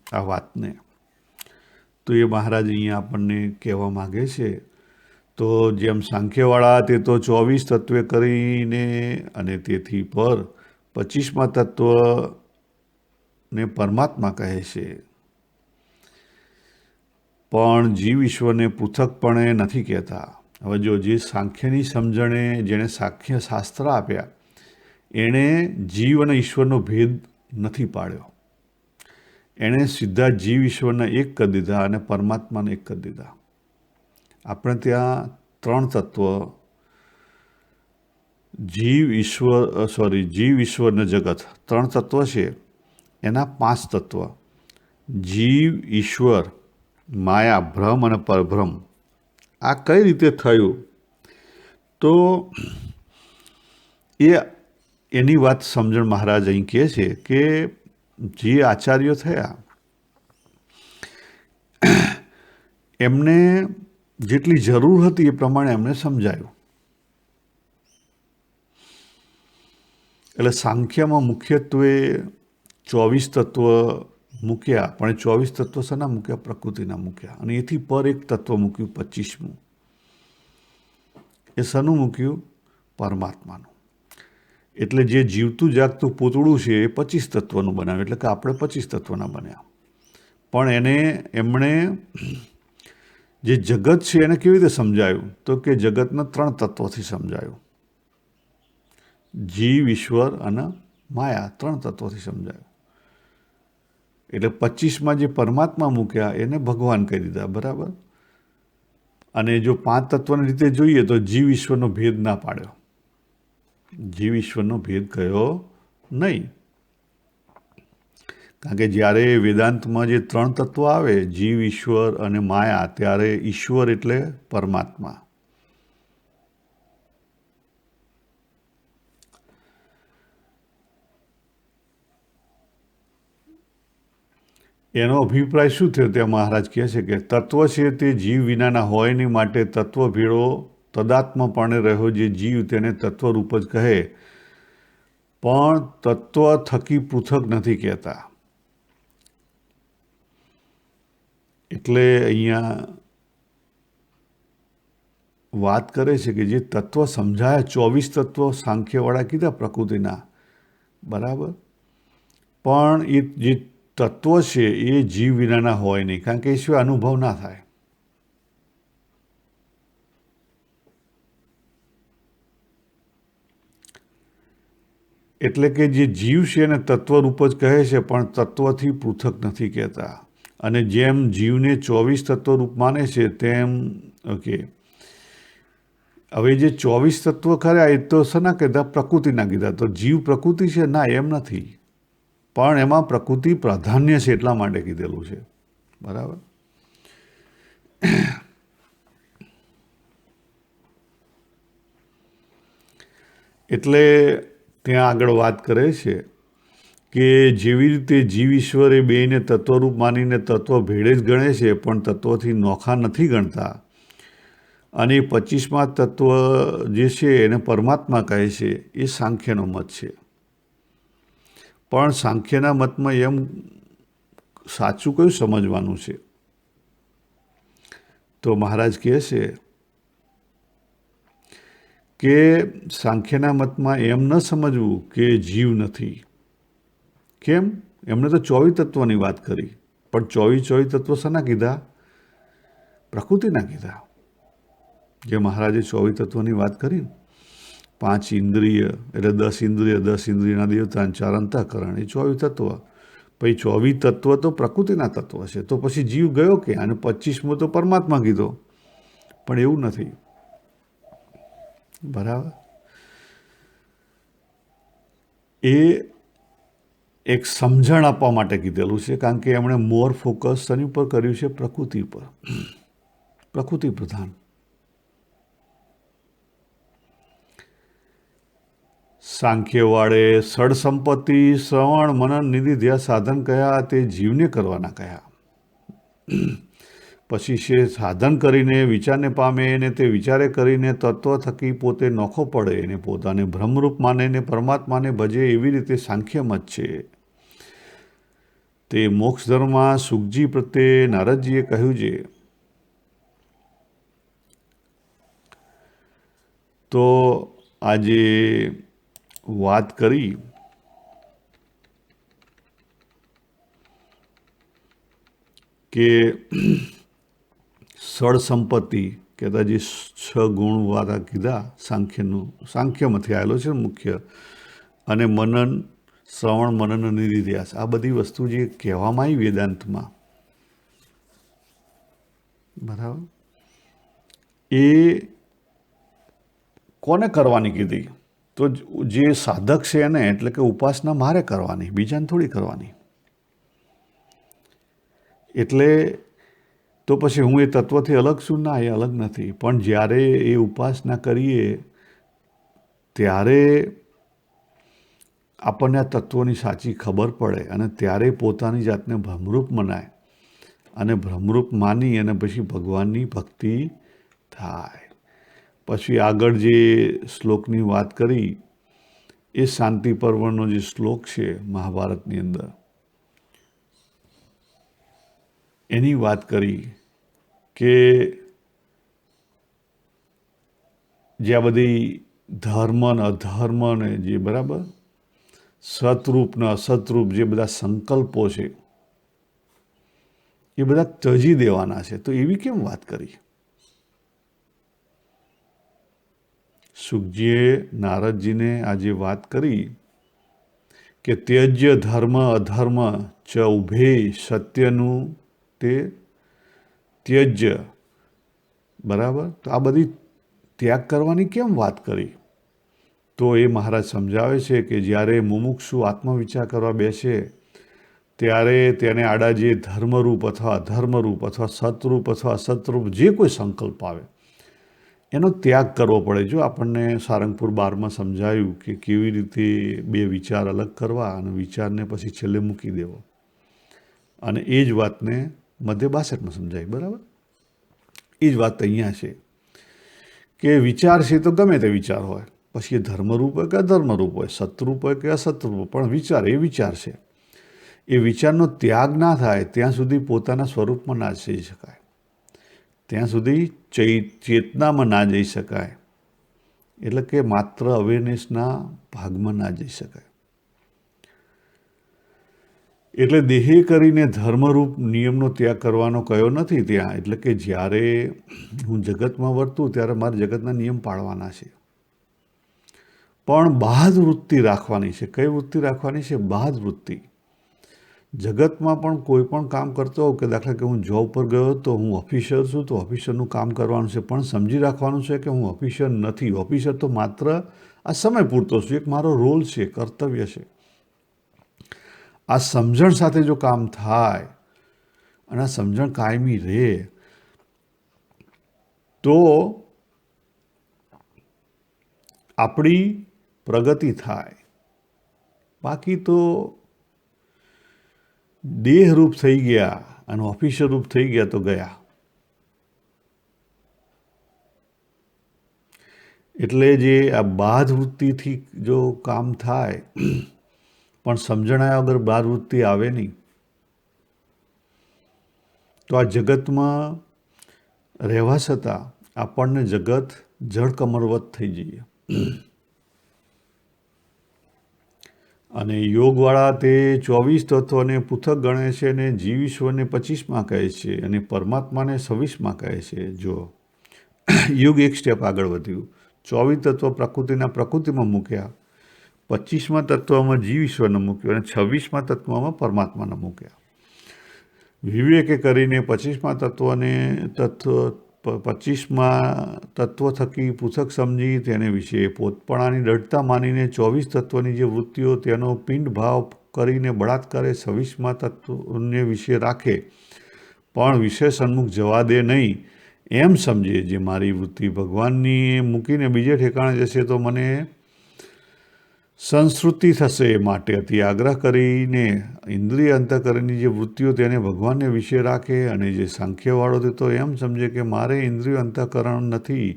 આ વાતને, તો એ મહારાજ અહીંયા આપણને કહેવા માગે છે. તો જેમ સાંખ્યવાળા તે તો 24 તત્વે કરીને અને તેથી પર 25મા તત્વને પરમાત્મા કહે છે, પણ જીવ ઈશ્વરને પૃથકપણે નથી કહેતા. હવે જો જે સાંખ્યની સમજણે જેણે સાંખ્ય શાસ્ત્ર આપ્યા એણે જીવ અને ઈશ્વરનો ભેદ નથી પાડ્યો. એણે સીધા જીવ ઈશ્વરના એક કરી દીધા અને પરમાત્માને એક કરી દીધા. આપણે ત્યાં 3 તત્વ જીવ ઈશ્વર ને જગત 3 તત્વ છે. એના 5 તત્વ જીવ, ઈશ્વર, માયા, ભ્રમ અને પરભ્રમ. આ કઈ રીતે થયું? તો એની વાત સમજણ મહારાજ અહીં કહે છે કે જે આચાર્યો થયા એમને જેટલી જરૂર હતી એ પ્રમાણે એમને સમજાયું. એટલે સાંખ્યમાં મુખ્યત્વે 24 તત્વ મૂક્યા, પણ એ 24 તત્વ શાના મૂક્યા? પ્રકૃતિના મૂક્યા. અને એથી પર એક તત્વ મૂક્યું 25મું. એ શાનું મૂક્યું? પરમાત્માનું. એટલે જે જીવતું જાગતું પૂતળું છે એ 25 તત્વનું બનાવ્યું, એટલે કે આપણે 25 તત્વના બન્યા. પણ એમણે જે જગત છે એને કેવી રીતે સમજાયું? તો કે જગતના 3 તત્વોથી સમજાયું. જીવ, ઈશ્વર અને માયા 3 તત્વોથી સમજાયું. એટલે 25માં જે પરમાત્મા મૂક્યા એને ભગવાન કહી દીધા, બરાબર. અને જો 5 તત્વની રીતે જોઈએ તો જીવ ઈશ્વરનો ભેદ ના પાડ્યો. જીવ ઈશ્વરનો ભેદ કયો નહીં. કારણ કે જ્યારે વેદાંતમાં જે 3 તત્વ આવે, જીવ, ઈશ્વર અને માયા, ત્યારે ઈશ્વર એટલે પરમાત્મા. એનો અભિપ્રાય શું થયો? ત્યાં મહારાજ કહે છે કે તત્વ છે તે જીવ વિનાના હોય નહીં, માટે તત્વ ભેળો તદાત્મપણે રહ્યો જે જીવ તેને તત્વરૂપ જ કહે, પણ તત્વ થકી પૃથક નથી કહેતા. એટલે અહીંયા વાત કરે છે કે જે તત્વ સમજાયા 24 તત્વો સાંખ્યવાળા કીધા પ્રકૃતિના, બરાબર. પણ એ જે તત્વ છે એ જીવ વિનાના હોય નહીં, કારણ કે એ સિવાય અનુભવ ના થાય. એટલે કે જે જીવ છે એને તત્વરૂપ જ કહે છે, પણ તત્વથી પૃથક નથી કહેતા. અને જેમ જીવને 24 તત્વરૂપ માને છે તેમ ઓકે, હવે જે 24 તત્વ ખરા એ તો શાના કીધા? પ્રકૃતિના કીધા. તો જીવ પ્રકૃતિ છે? ના, એમ નથી. પણ એમાં પ્રકૃતિ પ્રાધાન્ય છે એટલા માટે કીધેલું છે, બરાબર. એટલે ત્યાં આગળ વાત કરે છે કે જેવી રીતે જીવ ઈશ્વર એ બેયને તત્વરૂપ માનીને તત્વ ભેળે જ ગણે છે, પણ તત્વથી નોખા નથી ગણતા. અને 25મા તત્વ જે છે એને પરમાત્મા કહે છે. એ સાંખ્યનો મત છે. પણ સાંખ્યના મતમાં એમ સાચું કયું સમજવાનું છે? તો મહારાજ કહે છે કે સાંખ્યના મતમાં એમ ન સમજવું કે જીવ નથી. કેમ? એમણે તો 24 તત્વની વાત કરી, પણ 24 તત્વ શાના કીધા? પ્રકૃતિના કીધા. જે મહારાજે 24 તત્વની વાત કરી, 5 ઇન્દ્રિય એટલે 10 ઇન્દ્રિય, 10 ઇન્દ્રિયના દેવતા, 4 અંતઃકરણ, એ 24 તત્વ. પછી 24 તત્વ તો પ્રકૃતિના તત્વ છે. તો પછી જીવ ગયો કે? અને 25મો તો પરમાત્મા કીધો. પણ એવું નથી, બરાબર. એ એક સમજણ આપવા માટે કીધેલું છે, કારણ કે એમણે મોર ફોકસ શેની ઉપર કર્યું છે? પ્રકૃતિ ઉપર. પ્રકૃતિ પ્રધાન. સાંખ્યવાળે સડ સંપત્તિ શ્રવણ મનન નિધિ ધ્યાન સાધન કયા તે જીવને કરવાના કયા. પછી છે સાધન કરીને વિચારને પામે ને તે વિચારે કરીને તત્વ થકી પોતે નોખો પડે ને પોતાને બ્રહ્મરૂપ માને ને પરમાત્માને ભજે એવી રીતે સાંખ્ય મત છે. તે મોક્ષ ધર્મમાં સુખજી પ્રત્યે નારદજીએ કહ્યું છે. તો આજે વાત કરી કે સળ સંપત્તિ કહેતા જે 6 ગુણવાળા કીધા સાંખ્યમાંથી આવેલો છે મુખ્ય, અને મનન શ્રવણ મનન નિધિધ્યાસ આ બધી વસ્તુ જે કહેવામાં આવી વેદાંતમાં, બરાબર, એ કોને કરવાની કીધી? તો જે સાધક છે એને, એટલે કે ઉપાસના મારે કરવાની, બીજાને થોડી કરવાની. એટલે તો પછી હું એ તત્વથી અલગ છું? ના, એ અલગ નથી. પણ જ્યારે એ ઉપાસના કરીએ ત્યારે આપણને આ તત્વોની સાચી ખબર પડે અને ત્યારે પોતાની જાતને ભ્રમરૂપ મનાય અને ભ્રમરૂપ માની અને પછી ભગવાનની ભક્તિ થાય. પછી આગળ જે શ્લોકની વાત કરી એ શાંતિ પર્વનો જે શ્લોક છે મહાભારતની અંદર, એની વાત કરી કે જે આ બધી ધર્મ ને અધર્મ ને જે, બરાબર, સતરૂપ ને અસતરૂપ જે બધા સંકલ્પો છે એ બધા ત્યજી દેવાના છે. તો એવી કેમ વાત કરી? સુખજીએ નારદજીને આજે વાત કરી કે ત્યજ્ય ધર્મ અધર્મ ચ ઉભે સત્યનું તે ત્યજ્ય, બરાબર. તો આ બધી ત્યાગ કરવાની કેમ વાત કરી? તો એ મહારાજ સમજાવે છે કે જ્યારે મુમુક્ષુ આત્મવિચાર કરવા બેસે ત્યારે તેને આડા જે ધર્મરૂપ અથવા અધર્મરૂપ અથવા સતરૂપ અથવા અસતરૂપ જે કોઈ સંકલ્પ આવે એનો ત્યાગ કરવો પડે. જો આપણને સારંગપુર 12માં સમજાયું કે કેવી રીતે 2 વિચાર અલગ કરવા અને વિચારને પછી છેલ્લે મૂકી દેવો, અને એ જ વાતને મધ્ય 62માં સમજાય, બરાબર. એ જ વાત અહીંયા છે કે વિચાર છે તો ગમે તે વિચાર હોય, પછી એ ધર્મરૂપ હોય કે અધર્મરૂપ હોય, સતરૂપ હોય કે અસતરૂપ, પણ વિચાર એ વિચાર છે. એ વિચારનો ત્યાગ ના થાય ત્યાં સુધી પોતાના સ્વરૂપમાં ના જઈ શકાય, ત્યાં સુધી ચેતનામાં ના જઈ શકાય, એટલે કે માત્ર અવેરનેસના ભાગમાં ના જઈ શકાય. એટલે દેહે કરીને ધર્મરૂપ નિયમનો ત્યાગ કરવાનો કયો નથી ત્યાં. એટલે કે જ્યારે હું જગતમાં વર્તું ત્યારે મારે જગતના નિયમ પાળવાના છે, પણ બાહ્ય વૃત્તિ રાખવાની છે. કઈ વૃત્તિ રાખવાની છે? બાહ્ય વૃત્તિ. જગતમાં પણ કોઈ પણ કામ કરતો હોઉં, કે દાખલા કે હું જોબ પર ગયો તો હું ઓફિસર છું તો ઓફિસરનું કામ કરવાનું છે, પણ સમજી રાખવાનું છે કે હું ઓફિસર નથી. ઓફિસર તો માત્ર આ સમય પૂરતો છું, એક મારો રોલ છે, કર્તવ્ય છે. આ સમજણ સાથે જો કામ થાય અને આ સમજણ કાયમી રહે તો આપણી પ્રગતિ થાય. બાકી તો દેહરૂપ થઈ ગયા અને ઓફિસર રૂપ થઈ ગયા તો ગયા. એટલે જે આ બાહ્ય વૃત્તિથી જો કામ થાય પણ સમજણાયા વગર બાહ્ય વૃત્તિ આવે નહીં, તો આ જગતમાં રહેવા છતાં આપણને જગત જળકમરવત થઈ જઈએ. અને યોગવાળા તે 24 તત્વોને પૃથક ગણે છે અને જીવ ઈશ્વરને 25માં કહે છે અને પરમાત્માને 26માં કહે છે. જો યુગ એક સ્ટેપ આગળ વધ્યું, 24 તત્વ પ્રકૃતિમાં મૂક્યા, 25માં તત્વમાં જીવ ઈશ્વરને મૂક્યો અને 26માં તત્વમાં પરમાત્માને મૂક્યા. વિવેકે કરીને 25માં તત્વ થકી પૃથક સમજી તેને વિશે પોતપણાની દઢતા માનીને 24 તત્વની જે વૃત્તિઓ તેનો પિંડ ભાવ કરીને બળાત્કારે 26માં તત્વને વિશે રાખે પણ વિષય સન્મુખ જવા દે નહીં, એમ સમજે જે મારી વૃત્તિ ભગવાનની મૂકીને બીજે ઠેકાણે જશે તો મને સંસ્કૃતિ થશે. માટે અતિ આગ્રહ કરીને ઇન્દ્રિય અંતઃકરણની જે વૃત્તિઓ તેને ભગવાનને વિશે રાખે, અને જે સાંખ્યવાળો તે તો એમ સમજે કે મારે ઇન્દ્રિય અંતઃકરણ નથી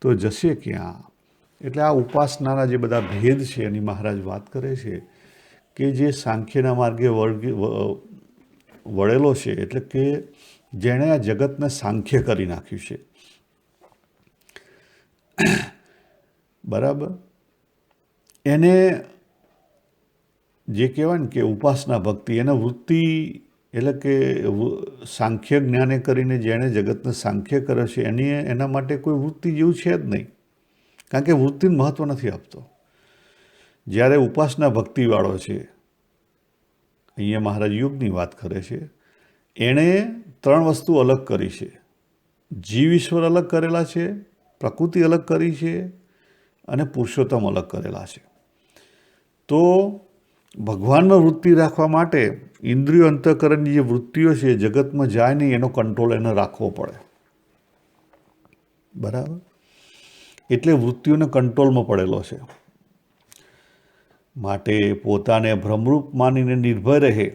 તો જશે ક્યાં. એટલે આ ઉપાસનાના જે બધા ભેદ છે એની મહારાજ વાત કરે છે કે જે સાંખ્યના માર્ગે વળેલો છે, એટલે કે જેણે આ જગતને સાંખ્ય કરી નાખ્યું છે, બરાબર, એને જે કહેવાય ને કે ઉપાસના ભક્તિ, એને વૃત્તિ, એટલે કે સાંખ્ય જ્ઞાને કરીને જેણે જગતને સાંખ્ય કરે છે એના માટે કોઈ વૃત્તિ જેવું છે જ નહીં, કારણ કે વૃત્તિને મહત્ત્વ નથી આપતો. જ્યારે ઉપાસના ભક્તિવાળો છે, અહીંયા મહારાજ યોગની વાત કરે છે, એણે 3 વસ્તુ અલગ કરી છે. જીવ ઈશ્વર અલગ કરેલા છે, પ્રકૃતિ અલગ કરી છે, અને પુરુષોત્તમ અલગ કરેલા છે. તો ભગવાનમાં વૃત્તિ રાખવા માટે ઇન્દ્રિયો અંતઃકરણની જે વૃત્તિઓ છે જગતમાં જાય નહીં, એનો કંટ્રોલ એને રાખવો પડે, બરાબર. એટલે વૃત્તિઓને કંટ્રોલમાં પડેલો છે. માટે પોતાને ભ્રમરૂપ માનીને નિર્ભય રહે,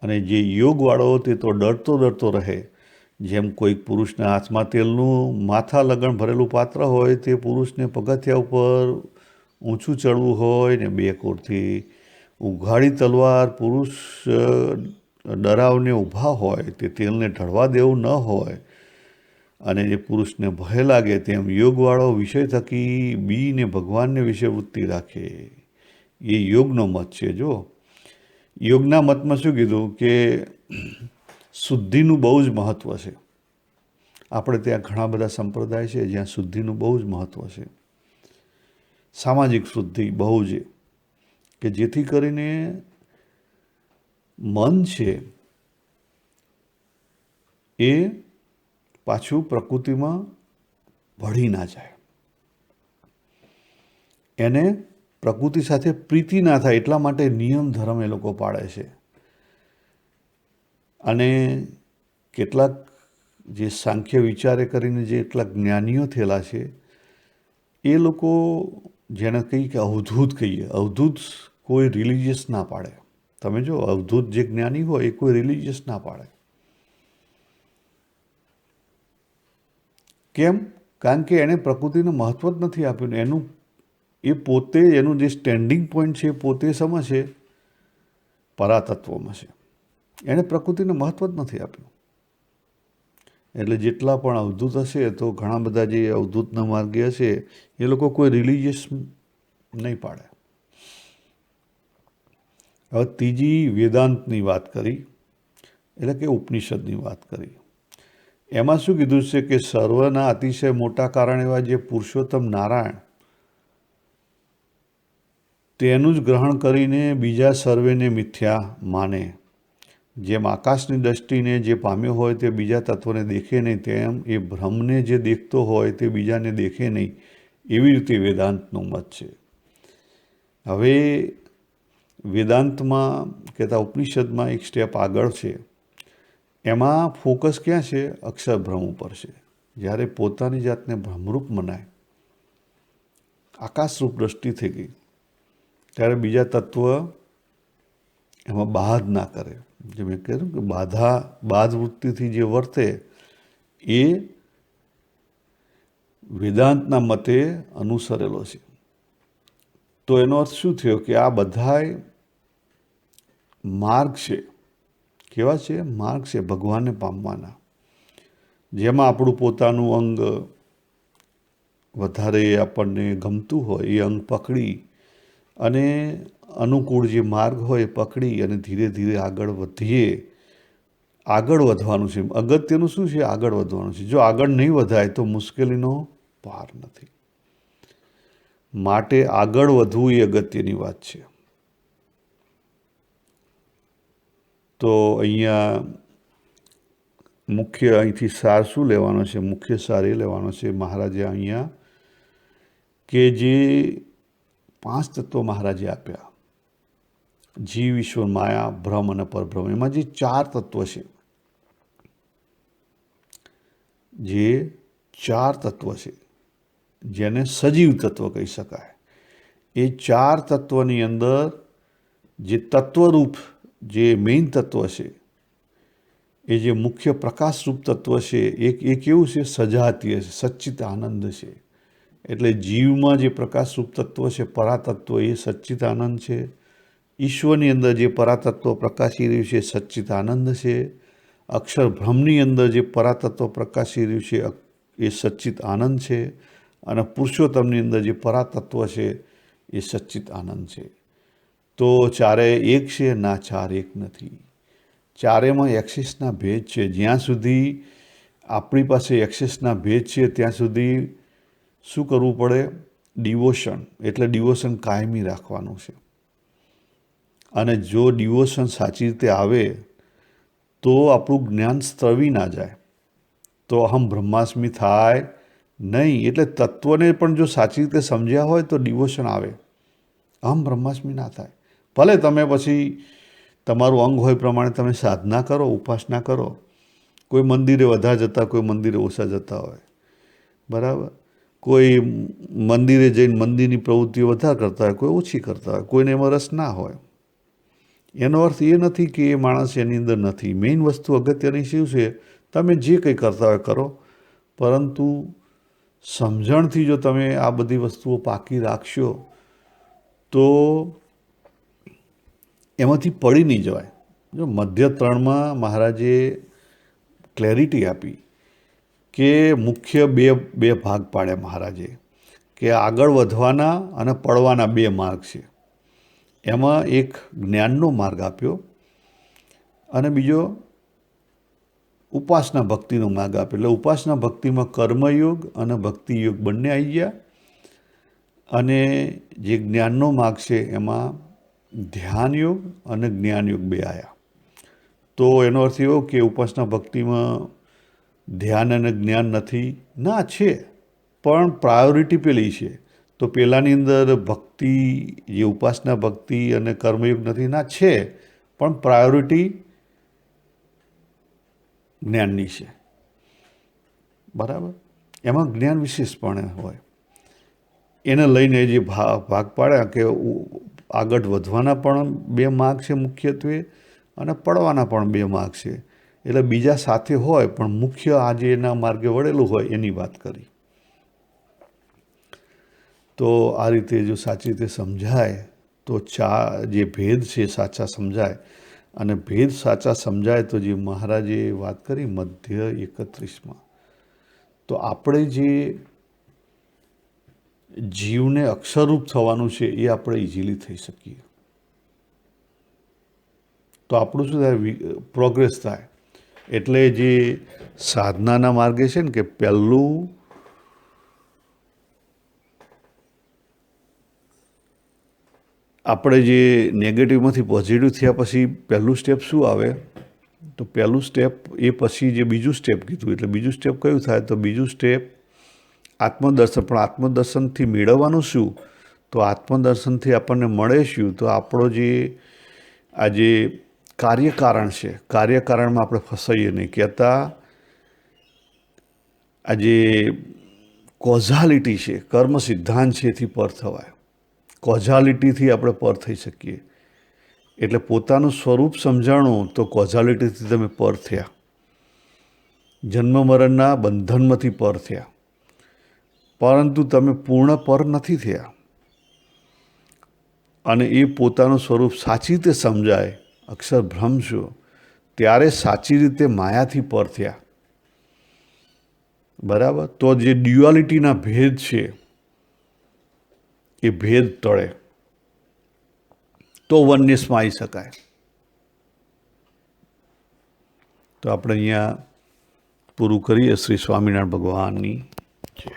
અને જે યોગવાળો તે તો ડરતો ડરતો રહે. જેમ કોઈક પુરુષના હાથમાં તેલનું માથા લગણ ભરેલું પાત્ર હોય, તે પુરુષને પગથિયા ઉપર ઊંચું ચડવું હોય ને 2 કોરથી ઉઘાડી તલવાર પુરુષ ડરાવને ઊભા હોય, તે તેલને ઢળવા દેવું ન હોય, અને જે પુરુષને ભય લાગે તેમ યોગવાળો વિષય થકી બીને ભગવાનને વિશે વૃત્તિ રાખે. એ યોગનો મત છે. જો યોગના મતમાં શું કીધું કે શુદ્ધિનું બહુ જ મહત્ત્વ છે. આપણે ત્યાં ઘણા બધા સંપ્રદાય છે જ્યાં શુદ્ધિનું બહુ જ મહત્ત્વ છે. સામાજિક શુદ્ધિ બહુ જ, કે જેથી કરીને મન છે એ પાછું પ્રકૃતિમાં ભળી ના જાય, એને પ્રકૃતિ સાથે પ્રીતિ ના થાય, એટલા માટે નિયમ ધર્મ એ લોકો પાળે છે. અને કેટલાક જે સાંખ્ય વિચારે કરીને જે કેટલાક જ્ઞાનીઓ થયેલા છે, એ લોકો જેને કહીએ કે અવધૂત કહીએ, અવધૂત કોઈ રિલિજિયસ ના પાડે. તમે જો અવધૂત જે જ્ઞાની હોય એ કોઈ રિલિજિયસ ના પાડે. કેમ? કારણ કે એણે પ્રકૃતિને મહત્ત્વ જ નથી આપ્યું. એનું એ પોતે એનું જે સ્ટેન્ડિંગ પોઈન્ટ છે એ પોતે શેમાં છે? પરાતત્વમાં છે. એણે પ્રકૃતિને મહત્ત્વ જ નથી આપ્યું. એટલે જેટલા પણ અવધૂત હશે, તો ઘણા બધા જે અવધૂતના માર્ગે હશે, એ લોકો કોઈ રિલિજિયસ નહીં પાડે. હવે ત્રીજી વેદાંતની વાત કરી, એટલે કે ઉપનિષદની વાત કરી. એમાં શું કીધું છે કે સર્વના અતિશય મોટા કારણ એવા જે પુરુષોત્તમ નારાયણ, તેનું જ ગ્રહણ કરીને બીજા સર્વેને મિથ્યા માને. જેમ આકાશની દૃષ્ટિને જે પામ્યો હોય તે બીજા તત્વોને દેખે નહીં, તેમ એ બ્રહ્મને જે દેખતો હોય તે બીજાને દેખે નહીં. એવી રીતે વેદાંતનો મત છે. હવે વેદાંતમાં કહેતા ઉપનિષદમાં એક સ્ટેપ આગળ છે. એમાં ફોકસ ક્યાં છે? અક્ષરબ્રહ્મ ઉપર છે. જ્યારે પોતાની જાતને બ્રહ્મરૂપ મનાય, આકાશરૂપ દ્રષ્ટિ થઈ ગઈ, ત્યારે બીજા તત્વ એમાં બાધ ના કરે. જે મેં કહ્યું કે બાધ વૃત્તિથી જે વર્તે એ વેદાંતના મતે અનુસરેલો છે. તો એનો અર્થ શું થયો કે આ બધાય માર્ગ છે. કેવા છે? માર્ગ છે ભગવાનને પામવાના. જેમાં આપણું પોતાનું અંગ વધારે આપણને ગમતું હોય એ અંગ પકડી અને અનુકૂળ જે માર્ગ હોય એ પકડી અને ધીરે ધીરે આગળ વધીએ. આગળ વધવાનું છે. અગત્યનું શું છે? આગળ વધવાનું છે. જો આગળ નહીં વધાય તો મુશ્કેલીનો પાર નથી. માટે આગળ વધવું એ અગત્યની વાત છે. તો અહીંયા મુખ્ય અહીંથી સાર શું લેવાનો છે? મુખ્ય સાર એ લેવાનો છે મહારાજે અહીંયા કે જે 5 તત્વો મહારાજે આપ્યા, જીવ, ઈશ્વર, માયા, ભ્રમ અને પરબ્રહ્મ. એમાં જે 4 તત્વો છે, જે 4 તત્વ છે, જેને સજીવ તત્વ કહી શકાય, એ 4 તત્વની અંદર જે તત્વરૂપ જે મેઇન તત્વ છે, એ જે મુખ્ય પ્રકાશરૂપ તત્વ છે, એ કેવું છે? સજાતીય છે, સચ્ચિત આનંદ છે. એટલે જીવમાં જે પ્રકાશરૂપ તત્વ છે, પરાતત્વ, એ સચ્ચિત આનંદ છે. ઈશ્વરની અંદર જે પરાતત્વ પ્રકાશી રહ્યું છે, સચ્ચિત આનંદ છે. અક્ષરબ્રહ્મની અંદર જે પરાતત્વ પ્રકાશી રહ્યું છે, એ સચ્ચિત આનંદ છે. અને પુરુષોત્તમની અંદર જે પરાતત્વ છે, એ સચ્ચિત આનંદ છે. તો ચારે એક છે? ના, ચાર એક નથી. ચારેમાં એક્સિસના ભેદ છે. જ્યાં સુધી આપણી પાસે એક્સિસના ભેદ છે, ત્યાં સુધી શું કરવું પડે? ડિવોશન. એટલે ડિવોશન કાયમી રાખવાનું છે. અને જો ડિવોશન સાચી રીતે આવે તો આપણું જ્ઞાન સ્ત્રવી ના જાય, તો અહમ બ્રહ્માસ્મિ થાય નહીં. એટલે તત્વને પણ જો સાચી રીતે સમજ્યા હોય તો ડિવોશન આવે, અહમ બ્રહ્માસ્મિ ના થાય. ભલે તમે પછી તમારું અંગ હોય પ્રમાણે તમે સાધના કરો, ઉપાસના કરો. કોઈ મંદિરે વધારે જતા, કોઈ મંદિરે ઓછા જતા હોય, બરાબર. કોઈ મંદિરે જઈને મંદિરની પ્રવૃત્તિઓ વધારે કરતા હોય, કોઈ ઓછી કરતા હોય, કોઈને એમાં રસ ના હોય. એનો અર્થ એ નથી કે એ માણસ એની અંદર નથી. મેઇન વસ્તુ અગત્યની શું છે? તમે જે કંઈ કરતા હોય કરો, પરંતુ સમજણથી જો તમે આ બધી વસ્તુઓ પાકી રાખશો તો એમાંથી પડી નહીં જવાય. જો મધ્ય 3માં મહારાજે ક્લેરિટી આપી કે મુખ્ય બે ભાગ પાડ્યા મહારાજે, કે આગળ વધવાના અને પડવાના 2 માર્ગ છે. એમાં એક જ્ઞાનનો માર્ગ આપ્યો અને બીજો ઉપાસના ભક્તિનો માર્ગ આપ્યો. એટલે ઉપાસના ભક્તિમાં કર્મયોગ અને ભક્તિયોગ બંને આવી ગયા. અને જે જ્ઞાનનો માર્ગ છે એમાં ધ્યાનયોગ અને જ્ઞાનયોગ 2 આવ્યા. તો એનો અર્થ એવો કે ઉપાસના ભક્તિમાં ધ્યાન અને જ્ઞાન નથી? ના, છે, પણ પ્રાયોરિટી પેલી છે. તો પેલાની અંદર ભક્તિ, જે ઉપાસના ભક્તિ અને કર્મયુગ નથી? ના, છે, પણ પ્રાયોરિટી જ્ઞાનની છે, બરાબર. એમાં જ્ઞાન વિશેષપણે હોય. એને લઈને જે ભાગ પાડ્યા કે આગળ વધવાના પણ 2 માર્ગ છે મુખ્યત્વે, અને પડવાના પણ 2 માર્ગ છે. એટલે બીજા સાથે હોય પણ મુખ્ય આજે એના માર્ગે વળેલું હોય એની વાત કરી. તો આ રીતે જો સાચી રીતે સમજાય તો જે ભેદ છે સાચા સમજાય. અને ભેદ સાચા સમજાય તો જે મહારાજે વાત કરી મધ્ય 31માં, તો આપણે જે જીવને અક્ષરરૂપ થવાનું છે એ આપણે ઇઝીલી થઈ શકીએ. તો આપણું શું થાય? પ્રોગ્રેસ થાય. એટલે જે સાધનાના માર્ગે છે ને, કે પહેલું આપણે જે નેગેટિવમાંથી પોઝિટિવ થયા પછી પહેલું સ્ટેપ શું આવે? તો પહેલું સ્ટેપ એ પછી જે બીજું સ્ટેપ કીધું. એટલે બીજું સ્ટેપ કયું થાય? તો બીજું સ્ટેપ આત્મદર્શન. પણ આત્મદર્શનથી મેળવવાનું શું? તો આત્મદર્શનથી આપણને મળે શું? તો આપણો જે આ જે કાર્યકારણ છે, કાર્યકારણમાં આપણે ફસાઈએ નહીં. કહેતા આ જે કોઝાલિટી છે, કર્મ સિદ્ધાંત છે, એથી પર થવાય. કોઝાલિટીથી આપણે પર થઈ શકીએ. એટલે પોતાનું સ્વરૂપ સમજાણું તો કોઝાલિટીથી તમે પર થયા, જન્મ મરણના બંધનમાંથી પર થયા. પરંતુ તમે પૂર્ણ પર નથી થયા. અને એ પોતાનું સ્વરૂપ સાચી રીતે સમજાય, અક્ષર બ્રહ્મ છો, ત્યારે સાચી રીતે માયાથી પર થયા, બરાબર. તો જે ડ્યુઆલિટીના ભેદ છે એ ભેદ ટળે, તો વનનેસમાં આવી શકાય. તો આપણે અહીંયા પૂરું કરીએ. શ્રી સ્વામિનારાયણ ભગવાનની જય.